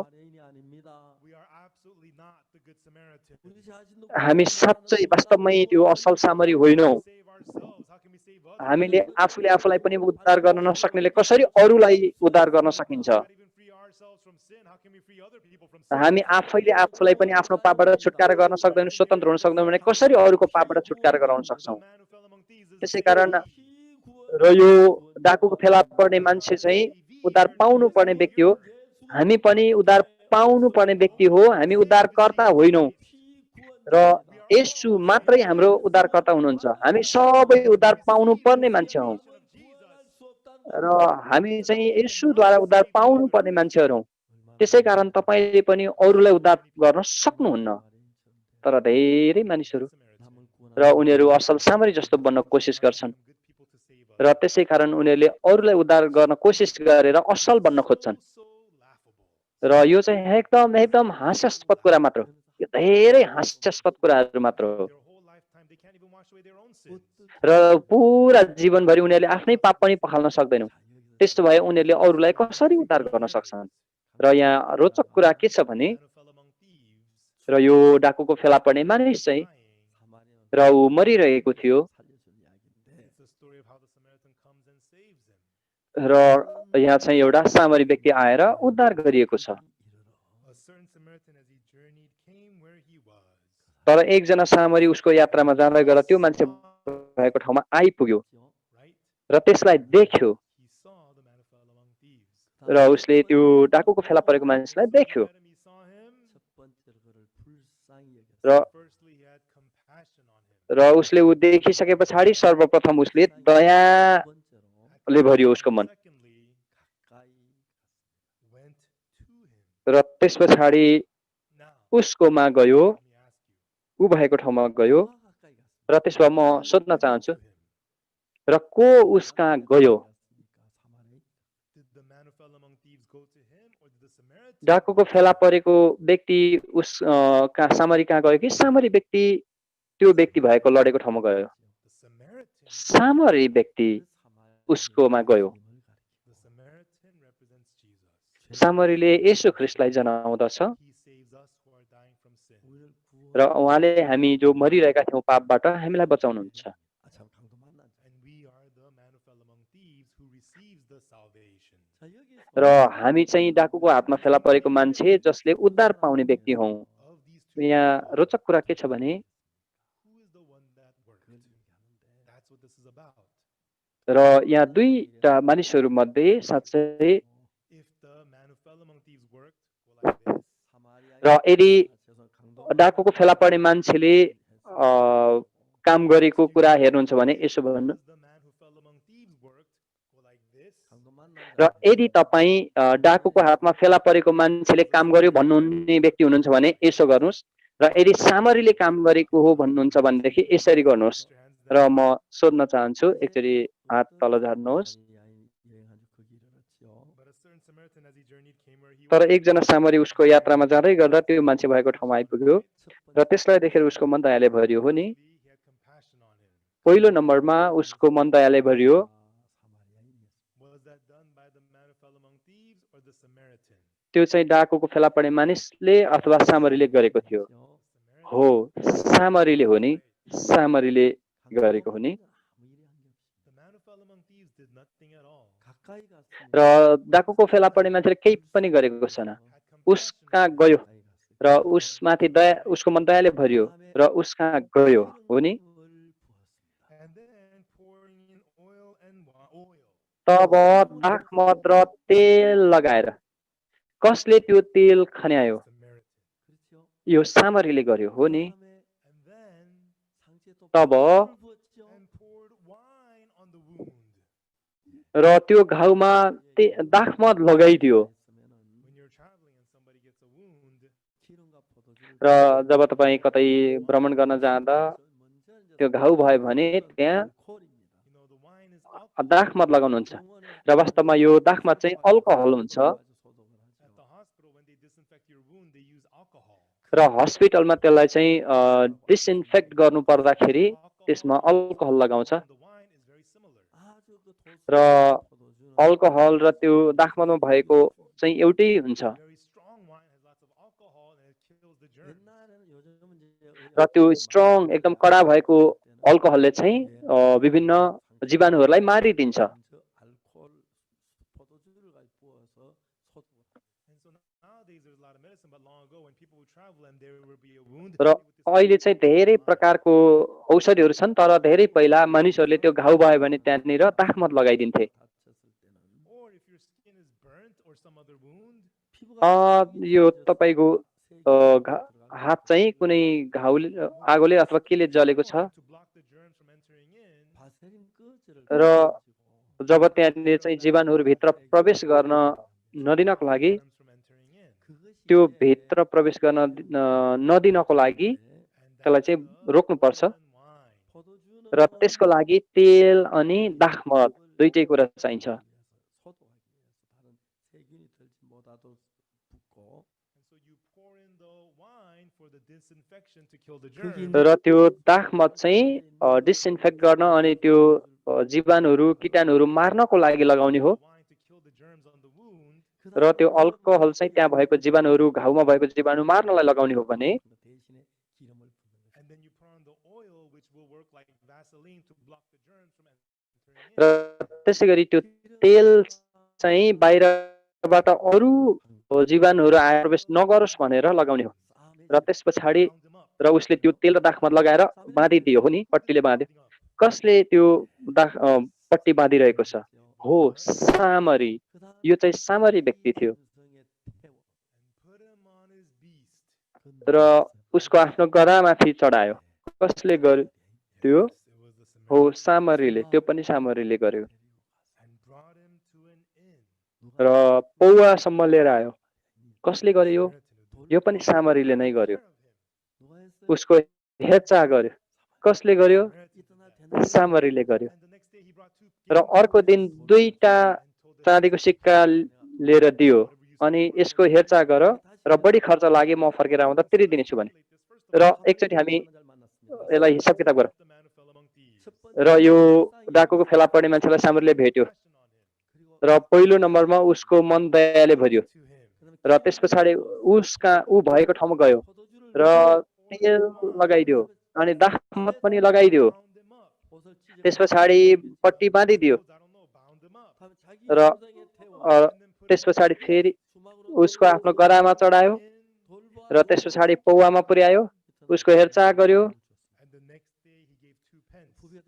We are absolutely not the good Samaritan. हामी साँच्चै वास्तवमै त्यो असल सामरी होइनौँ Save ourselves. How can we save others? हामीले आफूले आफूलाई पनि उद्धार गर्न नसक्नेले कसरी अरूलाई उद्धार गर्न सकिन्छ We cannot even free ourselves from sin. How can we free other people from sin? हामी आफैले आफूलाई पनि आफ्नो पापबाट छुटकारा गर्न सक्दैनौँ स्वतन्त्र हुन सक्दैनौँ भने कसरी अरूको पापबाट छुटकारा गराउन The सक्छौँ man who fell among thieves is त्यसै the कारण savee. र यो डाकुको फेला पर्ने मान्छे चाहिँ उद्धार पाउनु पर्ने व्यक्ति हो हामी पनि उद्धार पाउनु पर्ने व्यक्ति हो हामी उद्धारकर्ता होइनौँ र येशू मात्रै हाम्रो उद्धारकर्ता हुनुहुन्छ हामी सबै उद्धार पाउनु पर्ने मान्छे हौँ र हामी चाहिँ येशूद्वारा उद्धार पाउनु पर्ने मान्छेहरू हौँ त्यसै कारण तपाईले पनि अरूलाई उद्धार गर्न सक्नुहुन्न। तर धेरै मानिसहरू र उनीहरू असल सामरी जस्तो बन्न कोसिस गर्छन् र त्यसै कारण उनीहरूले अरूलाई उद्धार गर्न कोसिस गरेर असल बन्न खोज्छन् र यो चाहिँ एकदम एकदम हास्यास्पद कुरा मात्र हो। यो धेरै हास्यास्पद कुराहरू मात्र हो र पुरा जीवनभरि उनीहरूले आफ्नै पाप पनि पखाल्न सक्दैनन्। त्यस्तो भए उनीहरूले अरूलाई कसरी उद्धार गर्न सक्छन्? र यहाँ रोचक कुरा के छ भने र यो डाकुको फेला पर्ने मानिस चाहिँ र ऊ मरिरहेको थियो र यहाँ चाहिँ एउटा सामरी व्यक्ति आएर उद्धार गरिएको छ। तर एकजना सामरी उसको यात्रामा जाँदै गर्दा त्यो मान्छे भएको ठाउँमा आइपुग्यो र त्यसलाई देख्यो र उसले त्यो डाकुको फेला परेको मानिसलाई देख्यो र उसले ऊ देखिसके पछाडि सर्वप्रथम उसले दयाले भरियो उसको मन र त्यस पछाडि उसकोमा गयो, ऊ भएको ठाउँमा गयो र त्यसमा म सोध्न चाहन्छु र को उसका गयो? डाकुको फेला परेको व्यक्ति उस सामरी कहाँ गयो कि सामरी व्यक्ति त्यो व्यक्ति भएको लडेको ठाउँमा गयो? सामरी व्यक्ति उसकोमा गयो। सामरीले येशू ख्रीष्टलाई जनाउँदछ र उहाँले हामी जो मरिरहेका थियौँ पापबाट हामीलाई बचाउनुहुन्छ। र हामी चाहिँ डाकुको हातमा फेला परेको मान्छे जसले उद्धार पाउने व्यक्ति हौँ। यहाँ रोचक कुरा के छ भने र यहाँ दुईटा मानिसहरू मध्ये साँच्चै र यदि डाकुको फेला पर्ने मान्छेले काम गरेको कुरा हेर्नुहुन्छ भने यसो भन्नु र यदि तपाईँ डाकुको हातमा फेला परेको मान्छेले काम गर्यो भन्नुहुने व्यक्ति हुनुहुन्छ भने यसो गर्नुहोस् र यदि सामरीले काम गरेको हो भन्नुहुन्छ भनेदेखि यसरी गर्नुहोस्। र म सोध्न चाहन्छु, एकचोटि हात तल झार्नुहोस्। तर एकजना सामरी उसको यात्रामा जाँदै गर्दा त्यो मान्छे भएको ठाउँमा आइपुग्यो र त्यसलाई देखेर उसको मन दयाले भरियो हो नि। पहिलो नम्बरमा उसको मन दयाले भरियो। त्यो चाहिँ डाकुको फेला पर्ने मानिसले अथवा सामरीले गरेको थियो? हो, सामरीले हो नि, सामरीले गरेको हो नि। र डाकुको फेला पर्ने मान्छेले केही पनि गरेको छैन। उस कहाँ गयो र उसमाथि दया, उसको मन दयाले भरियो र उस कहाँ गयो हो नि। तब दाखमद र तेल लगाएर कसले त्यो तेल खन्यायो? यो सामरीले गर्यो हो नि। तब र त्यो घाउमा दाखमद लगाइदियो र जब तपाईँ कतै भ्रमण गर्न जाँदा त्यो घाउ भयो भने त्यहाँ दाखमद लगाउनुहुन्छ र वास्तवमा यो दाखमद चाहिँ अल्कोहल हुन्छ र हस्पिटलमा त्यसलाई चाहिँ डिसइन्फेक्ट गर्नु पर्दाखेरि त्यसमा अल्कोहल लगाउँछ र अल्कोहल र त्यो दाखमदमा भएको चाहिँ एउटै हुन्छ र त्यो स्ट्रङ एकदम कडा भएको अल्कोहलले चाहिँ विभिन्न जीवाणुहरूलाई मारिदिन्छ। र अहिले चाहिँ धेरै प्रकारको औषधिहरू छन्, तर धेरै पहिला मानिसहरूले त्यो घाउ भयो भने त्यहाँनिर दाखमद लगाइदिन्थे। यो तपाईँको हात चाहिँ कुनै घाउले, आगोले अथवा केले जलेको छ र जब त्यहाँनिर चाहिँ जीवाणुहरू भित्र प्रवेश गर्न नदिनको लागि त्यो भित्र प्रवेश गर्न नदिनको लागि त्यसलाई चाहिँ रोक्नुपर्छ र त्यसको लागि तेल अनि दाखमत दुईटै कुरा चाहिन्छ। र त्यो दाखमत चाहिँ डिसइन्फेक्ट गर्न अनि त्यो जीवाणुहरू कीटाणुहरू मार्नको लागि लगाउने हो र त्यो अल्कोहल चाहिँ त्यहाँ भएको जीवाणुहरू घाउमा भएको जीवाणु मार्नलाई लगाउने हो भने र त्यसै गरी त्यो तेल चाहिँ बाहिरबाट अरू जीवाणुहरू आएर प्रवेश नगरोस् भनेर लगाउने हो र त्यस पछाडि र उसले त्यो तेल र दाखमत लगाएर बाँधिदियो हो नि, पट्टीले बाँध्यो। कसले त्यो पट्टी बाँधिरहेको छ? हो, सामरी। यो चाहिँ सामरी व्यक्ति थियो र उसको आफ्नो गधामाथि चढायो। कसले गर्यो त्यो? हो, सामरीले। त्यो पनि सामरीले गर्यो र पौवासम्म लिएर आयो। कसले गर्यो? यो पनि सामरीले नै गर्यो। उसको हेरचाह गर्यो। कसले गर्यो? सामरीले गर्यो। र अर्को दिन 2टा चाँदीको सिक्का लिएर दियो अनि यसको हेरचाह गर र बढी खर्च लागे म फर्केर आउँदा फेरि दिनेछु भने। र एकचोटि हामी यसलाई हिसाब किताब गरौँ। र यो डाकुको फेला पर्ने मान्छेलाई सामरीले भेट्यो र पहिलो नम्बरमा उसको मन दयाले भरियो र त्यस पछाडि ऊ भएको ठाउँमा गयो र तेल लगाइदियो अनि दाखमत पनि लगाइदियो। त्यस पछाडि पट्टी बाँधिदियो र त्यस पछाडि फेरि उसको आफ्नो गरामा चढायो र त्यस पछाडि पौवामा पुर्यायो। उसको हेरचाह गर्यो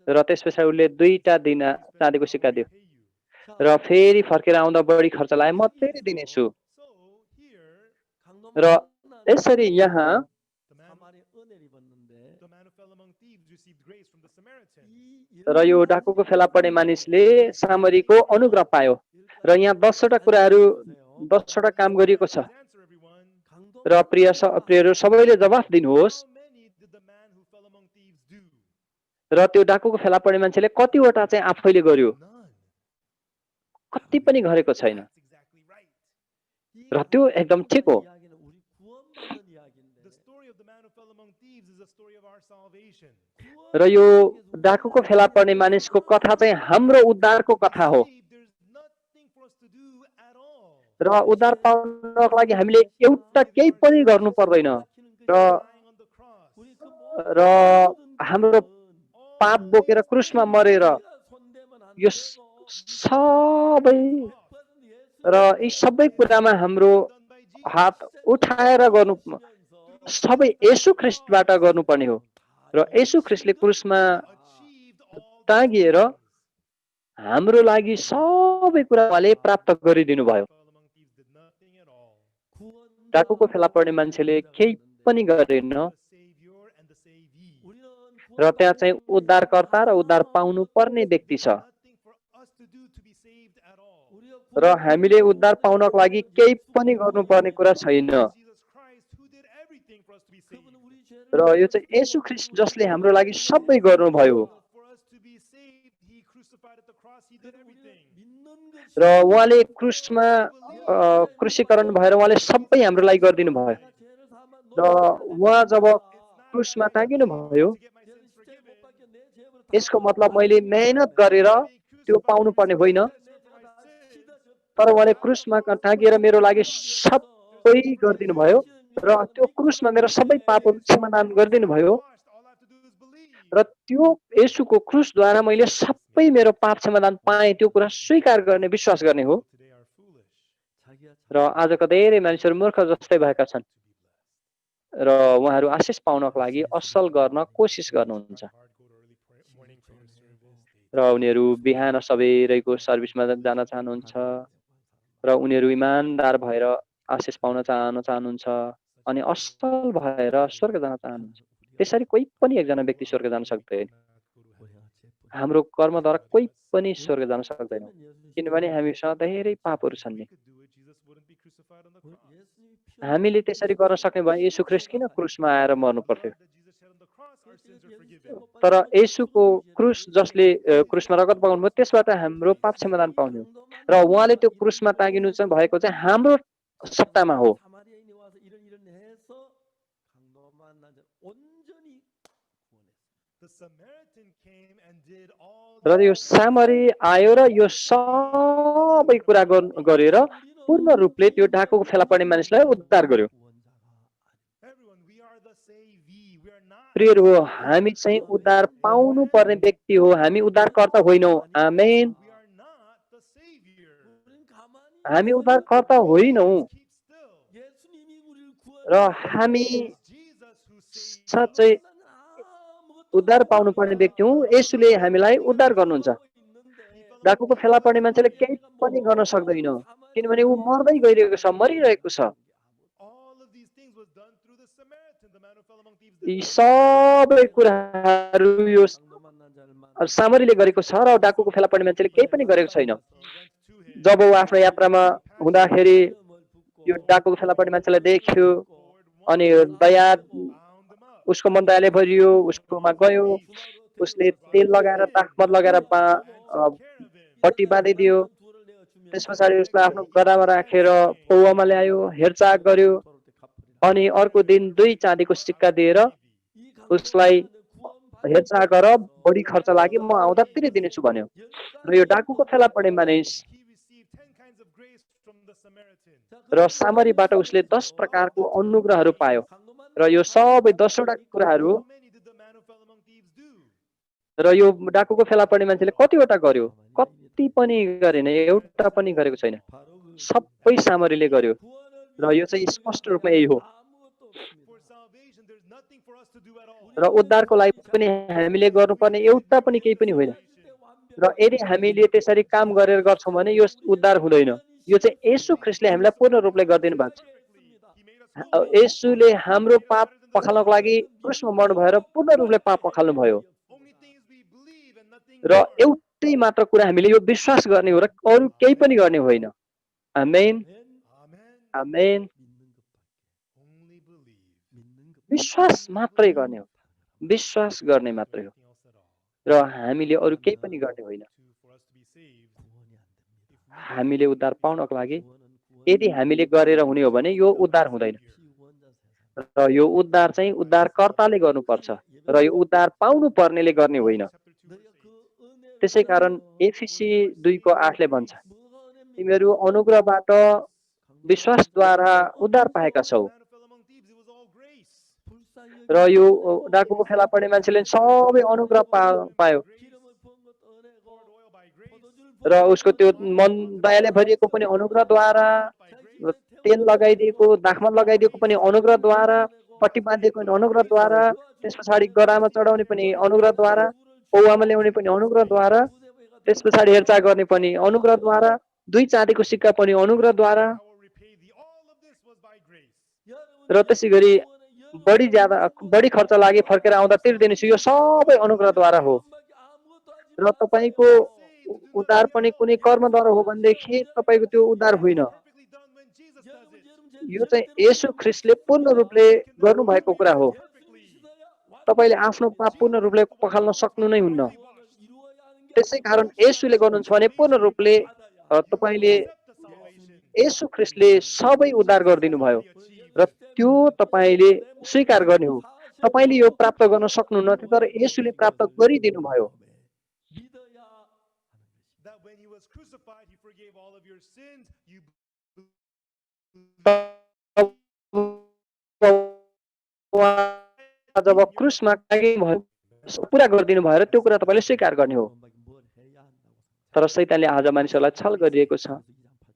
र त्यस पछाडि उसले 2टा दिन चाँदीको सिक्का दियो र फेरि फर्केर आउँदा बढी खर्च लाए, म फेरि दिनेछु। र यसरी यहाँ र यो डाकुको फेला पर्ने मानिसले सामरीको अनुग्रह पायो र यहाँ 10वटा कुराहरू 10वटा काम गरिएको छ र प्रियहरू सबैले जवाफ दिनुहोस् र त्यो डाकुको फेला पर्ने मान्छेले कतिवटा चाहिँ आफैले गर्यो? कति पनि गरेको छैन र त्यो एकदम ठिक हो। र यो डाकुको फेला पर्ने मानिसको कथा चाहिँ हाम्रो उद्धारको कथा हो र उद्धार पाउनको लागि हामीले एउटा केही पनि गर्नु पर्दैन र हाम्रो पाप बोकेर क्रुसमा मरेर यो सबै र यी सबै कुरामा हाम्रो हात उठाएर गर्नु सबै येशू ख्रीष्टबाट गर्नुपर्ने हो र येशू ख्रीष्टले क्रुसमा टाँगिएर हाम्रो लागि सबै कुरा उहाँले प्राप्त गरिदिनु भयो। डाकुको फेला पर्ने मान्छेले केही पनि गरेन र त्यहाँ चाहिँ उद्धारकर्ता र उद्धार पाउनु पर्ने व्यक्ति छ र हामीले उद्धार पाउनको लागि केही पनि गर्नुपर्ने कुरा छैन र यो चाहिँ येशू ख्रीष्ट जसले हाम्रो लागि सबै गर्नुभयो र उहाँले क्रुसमा क्रुसीकरण भएर उहाँले सबै हाम्रो लागि गरिदिनु भयो र उहाँ जब क्रुसमा टाँगिनु भयो यसको मतलब मैले मेहनत गरेर त्यो पाउनु पर्ने होइन तर उहाँले क्रुसमा टाँगिएर मेरो लागि सबै गरिदिनु भयो र त्यो क्रुसमा मेरो सबै पापहरू क्षमादान गरिदिनु भयो र त्यो येशूको क्रुसद्वारा मैले सबै मेरो पाप क्षमादान पाएँ। त्यो कुरा स्वीकार गर्ने विश्वास गर्ने हो र आजको धेरै मानिसहरू मूर्ख जस्तै भएका छन् र उहाँहरू आशिष पाउनको लागि असल गर्न कोसिस गर्नुहुन्छ र उनीहरू बिहान सबेरैको सर्भिसमा जान चाहनुहुन्छ र उनीहरू इमानदार भएर आशिष पाउन चाहनुहुन्छ अनि असल भएर स्वर्ग जान चाहनुहुन्छ। त्यसरी कोही पनि एकजना व्यक्ति स्वर्ग जान सक्दैन। हाम्रो कर्मद्वारा कोही पनि स्वर्ग जान सक्दैन किनभने हामीसँग धेरै पापहरू छन् नि हामीले त्यसरी गर्न सक्ने भए येशू ख्रीष्ट किन क्रुसमा आएर मर्नु पर्थ्यो? तर येशूको क्रुस जसले क्रुसमा रगत बगाउनु भयो त्यसबाट हाम्रो पाप क्षमादान पाउने हो। र उहाँले त्यो क्रुसमा टाँगिनु चाहिँ भएको चाहिँ हाम्रो सट्टामा हो। 사마리아인이 와서 이런 해서 강도만 나자 온전히 구원했어요. The Samaritan came and did all र यो सामरी आयो र यो सबै कुरा गरेर पूर्ण रूपले त्यो डाकुको फेला पर्ने मानिसलाई उद्धार गर्यो। everyone. We are the savee. We are not. प्रियहरू हो, हामी चाहिँ उद्धार पाउनु पर्ने व्यक्ति हो, हामी उद्धारकर्ता होइनौँ। आमेन। We are not the savior. 우리는 가만히 हामी उद्धारकर्ता होइनौँ Keep still. 예수님이 우리를 र 구원하셨어요. हामी Jesus who saved साँच्चै us. उद्धार पाउनु पर्ने व्यक्ति हौँ। येशूले हामीलाई उद्धार गर्नुहुन्छ। डाकुको फेला पर्ने मान्छेले केही पनि गर्न सक्दैन, किनभने ऊ मर्दै गइरहेको छ, मरिरहेको छ। All of these things was done through the Samaritan, the man who fell among thieves. यी सबै कुराहरू यो 강도 만난 자를 만 सामरीले गरेको छ र डाकुको फेला पर्ने मान्छेले केही पनि गरेको छैन। He went to him. जब ऊ आफ्नो यात्रामा हुँदाखेरि यो डाकुको फेला पर्ने मान्छेलाई देख्यो अनि दया Bound him up. उसको मन दयाले भरियो, उसकोमा गयो, उसले तेल लगाएर ताखमत लगाएर Care of him. पट्टी बाँधिदियो। त्यस पछाडि उसलाई आफ्नो गदामा राखेर पौवामा ल्यायो, हेरचाह गर्यो अनि अर्को दिन 2 चाँदीको सिक्का दिएर उसलाई हेरचाह गर, बढी खर्च लागि म आउँदा तिरै दिनेछु भन्यो। र यो डाकुको फेला पर्ने मानिस He received 10 kinds of grace from the Samaritan. र सामरीबाट उसले 10 प्रकारको अनुग्रहहरू पायो र यो सबै 10वटा कुराहरू How many did the man who fell among thieves do? र यो डाकुको फेला पर्ने मान्छेले कतिवटा गर्यो? कति पनि गरेन, एउटा पनि गरेको छैन। सबै सामरीले गर्यो र यो चाहिँ स्पष्ट रूपमा यही हो। For salvation, there's nothing for us to do at all. र उद्धारको लागि पनि हामीले गर्नुपर्ने एउटा पनि केही पनि होइन। र यदि हामीले त्यसरी काम गरेर गर्छौँ भने यो उद्धार हुँदैन। यो चाहिँ येशू ख्रीष्टले हामीलाई पूर्ण रूपले गरिदिनु भएको छ। He made us येशूले हाम्रो पाप पखाल्नको लागि क्रुसमा मर्नु भएर पूर्ण रूपले पाप पखाल्नु भयो। only things we believe and nothing र एउटै मात्र कुरा हामीले यो विश्वास गर्ने हो र अरू केही पनि गर्ने होइन। आमेन, Amen. आमेन। Only believe. विश्वास मात्रै गर्ने हो, विश्वास गर्ने मात्रै हो Nothing else at all. र हामीले अरू केही पनि गर्ने होइन। For us to be saved, हामीले उद्धार पाउनको लागि यदि हामीले गरेर हुने हो भने यो उद्धार हुँदैन। र यो उद्धार चाहिँ उद्धारकर्ताले गर्नुपर्छ र यो उद्धार पाउनु पर्नेले गर्ने होइन। त्यसै कारण एफिसी 2:8ले भन्छ, तिमीहरू अनुग्रहबाट विश्वासद्वारा उद्धार पाएका छौ। man who fell among thieves, it was all grace. र यो डाकुको फेला पर्ने मान्छेले सबै अनुग्रह पायो Poured oil by grace. र उसको त्यो मन दयाले भरिएको पनि अनुग्रहद्वारा, र तेल लगाइदिएको, दाखमत लगाइदिएको पनि अनुग्रहद्वारा, पट्टी बाँधिएको पनि अनुग्रहद्वारा, त्यस पछाडि गरामा चढाउने पनि अनुग्रहद्वारा, पौवामा ल्याउने पनि अनुग्रहद्वारा, त्यस पछाडि हेरचाह गर्ने पनि अनुग्रहद्वारा, 2 चाँदीको सिक्का पनि अनुग्रहद्वारा। I will repay thee. All of this was by grace. र त्यसै गरी बढी खर्च लागि फर्केर आउँदा तिर्दिनेछु, यो सबै अनुग्रहद्वारा हो। र तपाईँको उद्धार पनि कुनै कर्मद्वारा हो भनेदेखि तपाईँको त्यो उद्धार होइन। Perfectly done when Jesus does it. यो चाहिँ येशू ख्रीष्टले पूर्ण रूपले गर्नुभएको कुरा हो। Perfectly. तपाईँले आफ्नो पाप पूर्ण रूपले पखाल्न सक्नु नै हुन्न। त्यसै कारण येशूले गर्नुहुन्छ भने पूर्ण रूपले तपाईँले Accept the salvation. येशू ख्रीष्टले सबै उद्धार गरिदिनु भयो र त्यो तपाईँले स्वीकार गर्ने हो। तपाईँले यो प्राप्त गर्न सक्नुहुन्न थियो, तर येशूले प्राप्त गरिदिनु भयो। That when he was crucified, he forgave all of your sins. You जब क्रुसमा टाँगिनु भयो पुरा गरिदिनु भयो र त्यो कुरा तपाईँले स्वीकार गर्ने हो। तर शैतानले आज मानिसहरूलाई छल गरिरहेको छ।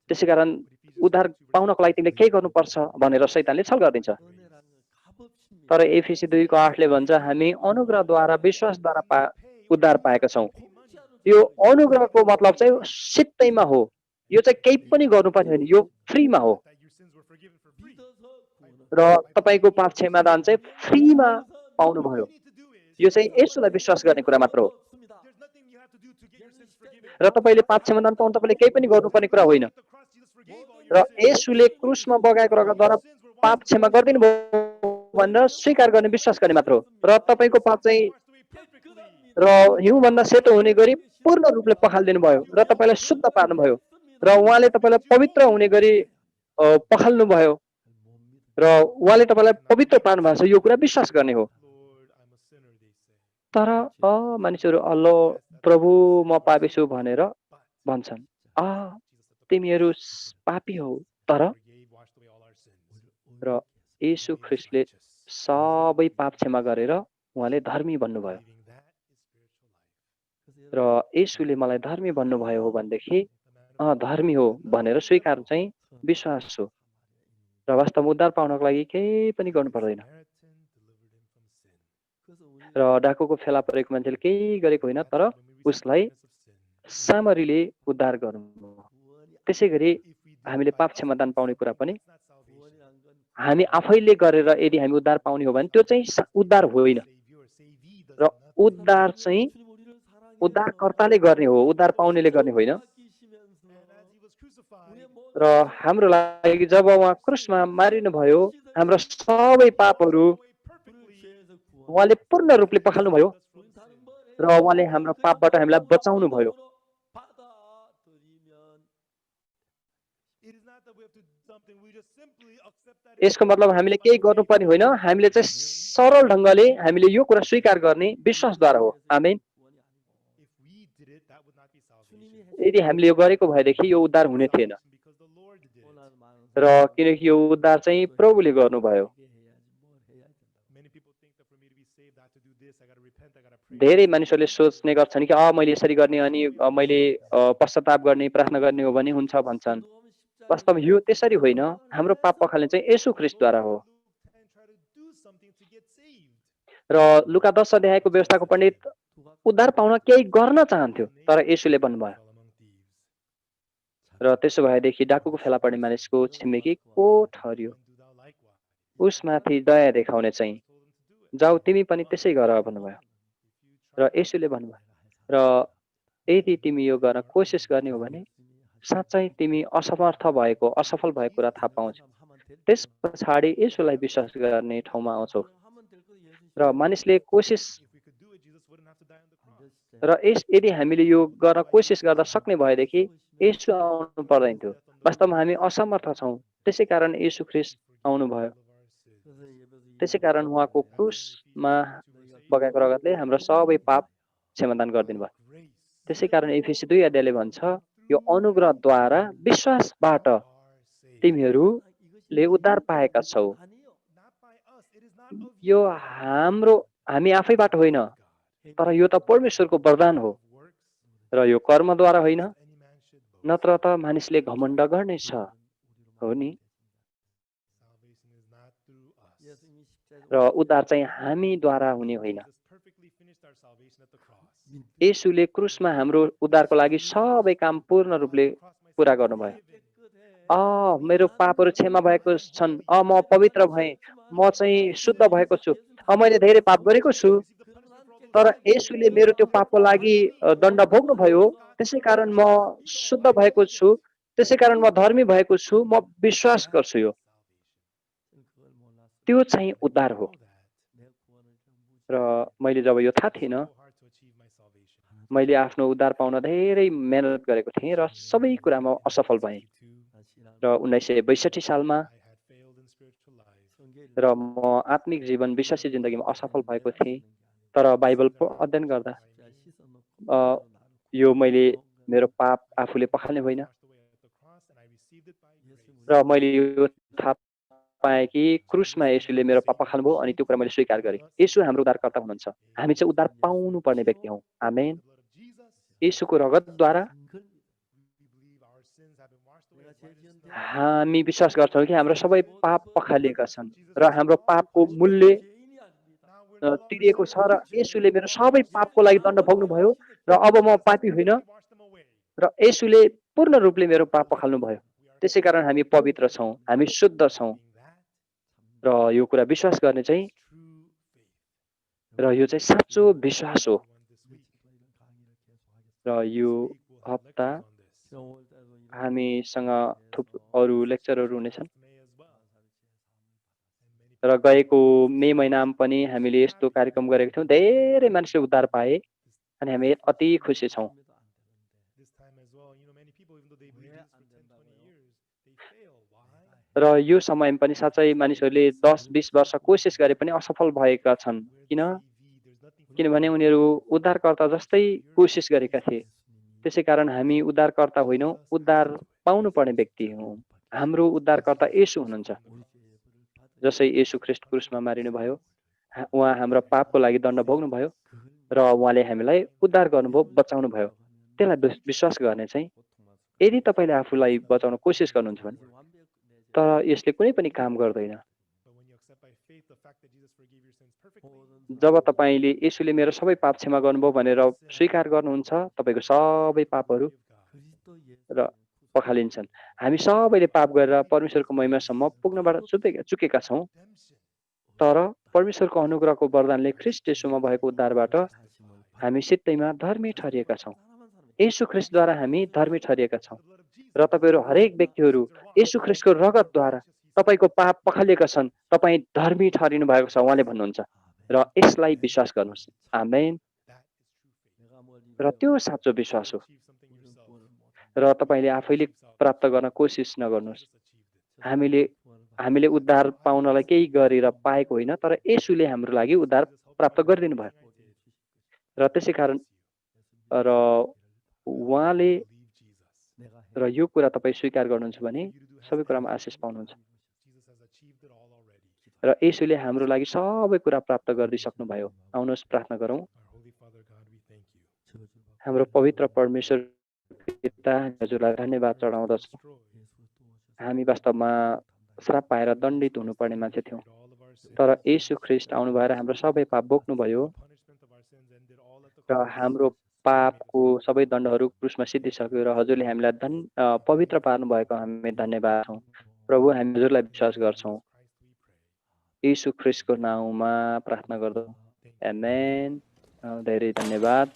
त्यसै कारण उद्धार पाउनको लागि तिमीले केही गर्नुपर्छ भनेर शैतानले छल गरिदिन्छ। तर एफिसी 2:8ले भन्छ, हामी अनुग्रहद्वारा विश्वासद्वारा उद्धार पाएका छौँ। यो अनुग्रहको मतलब चाहिँ सित्तैमा हो, यो चाहिँ केही पनि गर्नुपर्ने होइन, यो फ्रीमा हो। that your sins were forgiven for free. र तपाईँको पाप क्षमादान चाहिँ फ्रीमा पाउनुभयो। All you need to do is यो चाहिँ येशूलाई विश्वास गर्ने कुरा मात्र हो। there's nothing you have to do to get your sins forgiven. र तपाईँले पाप क्षमादान पाउनु तपाईँले केही पनि गर्नुपर्ने कुरा होइन। At the cross, Jesus forgave all your र sins. येशूले क्रुसमा बगाएको रगतद्वारा Sins were पाप क्षमा गरिदिनु भयो भनेर स्वीकार गर्ने विश्वास गर्ने मात्र हो र तपाईँको पाप चाहिँ र हिउँभन्दा सेतो हुने गरी पूर्ण रूपले पखालिदिनु भयो र तपाईँलाई शुद्ध पार्नुभयो र उहाँले तपाईँलाई पवित्र हुने गरी पखाल्नु भयो र उहाँले तपाईँलाई पवित्र पार्नु भएको छ यो कुरा विश्वास गर्ने हो तर मानिसहरू अल्लो प्रभु म पापी छु भनेर भन्छन् तिमीहरू पापी हौ तर र येशू ख्रीष्टले सबै पाप क्षमा गरेर उहाँले धर्मी भन्नुभयो र येशूले मलाई धर्मी भन्नुभयो हो भनेदेखि धर्मी हो भनेर स्वीकार चाहिँ विश्वास हो र वास्तवमा उद्धार पाउनको लागि केही पनि गर्नु पर्दैन र डाकुको फेला परेको मान्छेले केही गरेको होइन तर उसलाई सामरीले उद्धार गर्नु त्यसै गरी हामीले पाप क्षमादान पाउने कुरा पनि हामी आफैले गरेर यदि हामी उद्धार पाउने हो भने त्यो चाहिँ उद्धार होइन र उद्धार चाहिँ उद्धारकर्ताले गर्ने हो उद्धार पाउनेले गर्ने होइन र हाम्रो लागि जब उहाँ क्रुसमा मारिनु भयो हाम्रो सबै पापहरू उहाँले पूर्ण रूपले पखाल्नु भयो र उहाँले हाम्रो पापबाट हामीलाई बचाउनु भयो यसको मतलब हामीले केही गर्नुपर्ने होइन हामीले चाहिँ सरल ढङ्गले हामीले यो कुरा स्वीकार गर्ने विश्वासद्वारा हो आमेन यदि हामीले यो गरेको भएदेखि यो उद्धार हुने थिएन र किनकि यो उद्धार चाहिँ प्रभुले गर्नुभयो धेरै मानिसहरूले सोच्ने गर्छन् कि मैले यसरी गर्ने अनि मैले पश्चाताप गर्ने प्रार्थना गर्ने हो भने हुन्छ भन्छन् वास्तवमा यो त्यसरी होइन हाम्रो पाप पखाल्ने चाहिँ येशू ख्रीष्टद्वारा हो र लुका 10 अध्यायको व्यवस्थाको पण्डित उद्धार पाउन केही गर्न चाहन्थ्यो तर येशूले भन्नुभयो र त्यसो भएदेखि डाकुको फेला पर्ने मानिसको छिमेकी को ठर्यो उसमाथि दया देखाउने चाहिँ जाऊ तिमी पनि त्यसै गर भन्नुभयो र येशूले भन्नुभयो र यदि तिमी यो गर्न कोसिस गर्ने हो भने साँच्चै तिमी असमर्थ भएको असफल भएको कुरा थाहा पाउँछौ त्यस पछाडि येशूलाई विश्वास गर्ने ठाउँमा आउँछौ र मानिसले कोसिस र यदि हामीले यो गर्न कोसिस गर्दा सक्ने भएदेखि येशू आउनु पर्दैन थियो वास्तवमा हामी असमर्थ छौँ त्यसै कारण येशू ख्रीष्ट आउनुभयो त्यसै कारण उहाँको क्रुसमा बगाएको रगतले हाम्रो सबै पाप क्षमादान गरिदिनु भयो त्यसै कारण एफिसी 2 अध्यायले भन्छ यो अनुग्रहद्वारा विश्वासबाट तिमीहरूले उद्धार पाएका छौ यो हामी आफैबाट होइन तर यो त परमेश्वरको वरदान हो र यो कर्मद्वारा होइन नत्र त मानिसले घमण्ड गर्नेछ हो नि र उद्धार चाहिँ हामीद्वारा हुने होइन येशूले क्रुसमा हाम्रो उद्धारको लागि सबै काम पूर्ण रूपले पुरा गर्नुभयो मेरो पापहरू क्षमा भएको छन् म पवित्र भएँ म चाहिँ शुद्ध भएको छु मैले धेरै पाप गरेको छु तर येशूले मेरो त्यो पापको लागि दण्ड भोग्नु भयो त्यसै कारण म शुद्ध भएको छु त्यसै कारण म धर्मी भएको छु म विश्वास गर्छु यो त्यो चाहिँ उद्धार हो र मैले जब यो थाहा थिएन मैले आफ्नो उद्धार पाउन धेरै मेहनत गरेको थिएँ र सबै कुरामा असफल भएँ र 1962 सालमा र म आत्मिक जीवन विश्वासी जिन्दगीमा असफल भएको थिएँ तर बाइबल अध्ययन गर्दा यो मैले मेरो पाप आफूले पखाल्ने होइन र मैले यो थाहा पाएँ कि क्रुसमा येशूले मेरो पाप पखाल्नुभयो अनि त्यो कुरा मैले स्वीकार गरेँ येशू हाम्रो उद्धारकर्ता हुनुहुन्छ हामी चाहिँ उद्धार पाउनु पर्ने व्यक्ति हौँ आमेन येशूको रगतद्वारा हामी विश्वास गर्छौँ कि हाम्रो सबै पाप पखालिएका छन् र हाम्रो पापको मूल्य तिरिएको छ र येशूले मेरो सबै पापको लागि दण्ड भोग्नुभयो र अब म पापी होइन र येशूले पूर्ण रूपले मेरो पाप पखाल्नु भयो त्यसै कारण हामी पवित्र छौँ हामी शुद्ध छौँ र यो कुरा विश्वास गर्ने चाहिँ र यो चाहिँ साँचो विश्वास हो र यो हप्ता हामीसँग अरू लेक्चरहरू हुनेछन् र गएको मे महिनामा पनि हामीले यस्तो कार्यक्रम गरेको थियौँ, धेरै मानिसले उद्धार पाए अनि हामी अति खुसी छौँ। This time as well, many people, even though they believe Jesus for 10, 20 years, they fail. Why? र यो समयमा पनि साँच्चै मानिसहरूले 10-20 वर्ष कोसिस गरे पनि असफल भएका छन्। किन? किनभने उनीहरू उद्धारकर्ता जस्तै कोसिस गरेका थिए। त्यसै कारण हामी उद्धारकर्ता होइनौँ, उद्धार पाउनुपर्ने व्यक्ति हौँ। हाम्रो उद्धारकर्ता येशू हुनुहुन्छ। जसै येशू ख्रीष्ट क्रुसमा मारिनुभयो, उहाँ हाम्रो पापको लागि दण्ड भोग्नुभयो र उहाँले हामीलाई उद्धार गर्नुभयो, बचाउनु भयो। त्यसलाई विश्वास गर्ने चाहिँ यदि तपाईँले आफूलाई बचाउन कोसिस गर्नुहुन्छ भने तर यसले कुनै पनि काम गर्दैन। जब तपाईँले येशूले मेरो सबै पाप क्षमा गर्नुभयो भनेर स्वीकार गर्नुहुन्छ, तपाईँको सबै पापहरू र पखालिन्छन्। हामी सबैले पाप गरेर परमेश्वरको महिमासम्म पुग्नबाट चुकेका छौँ, तर परमेश्वरको अनुग्रहको वरदानले ख्रीष्ट येशूमा भएको उद्धारबाट हामी सित्तैमा धर्मी ठहरिएका छौँ। येशू ख्रीष्टद्वारा हामी धर्मी ठहरिएका छौँ र तपाईँहरू हरेक व्यक्तिहरू येशू ख्रीष्टको रगतद्वारा तपाईँको पाप पखालिएका छन्, तपाईँ धर्मी ठहरिनु भएको छ उहाँले भन्नुहुन्छ र यसलाई विश्वास गर्नुहोस्। आमेन। र त्यो साँचो विश्वास हो र तपाईँले आफैले प्राप्त गर्न कोसिस नगर्नुहोस्। हामीले उद्धार पाउनलाई केही गरेर पाएको होइन, तर येशूले हाम्रो लागि उद्धार प्राप्त गरिदिनु भयो र त्यसै कारण र उहाँले र यो कुरा तपाईँ स्वीकार गर्नुहुन्छ भने सबै कुरामा आशिष पाउनुहुन्छ र येशूले हाम्रो लागि सबै कुरा प्राप्त गरिदिसक्नुभयो। आउनुहोस् प्रार्थना गरौँ। हाम्रो पवित्र परमेश्वर पिता, हजुरलाई धन्यवाद चढाउँदछौँ। हामी वास्तवमा श्राप पाएर दण्डित हुनुपर्ने मान्छे थियौँ, तर येशू ख्रीष्ट आउनु भएर हाम्रो सबै पाप बोक्नुभयो र हाम्रो पापको सबै दण्डहरू क्रुसमा सिद्धिसक्यो र हजुरले हामीलाई पवित्र पार्नु भएको हामी धन्यवाद छौँ। प्रभु, हामी हजुरलाई विश्वास गर्छौँ। येशू ख्रीष्टको नाउँमा प्रार्थना गर्दछौँ। आमेन। धेरै धन्यवाद।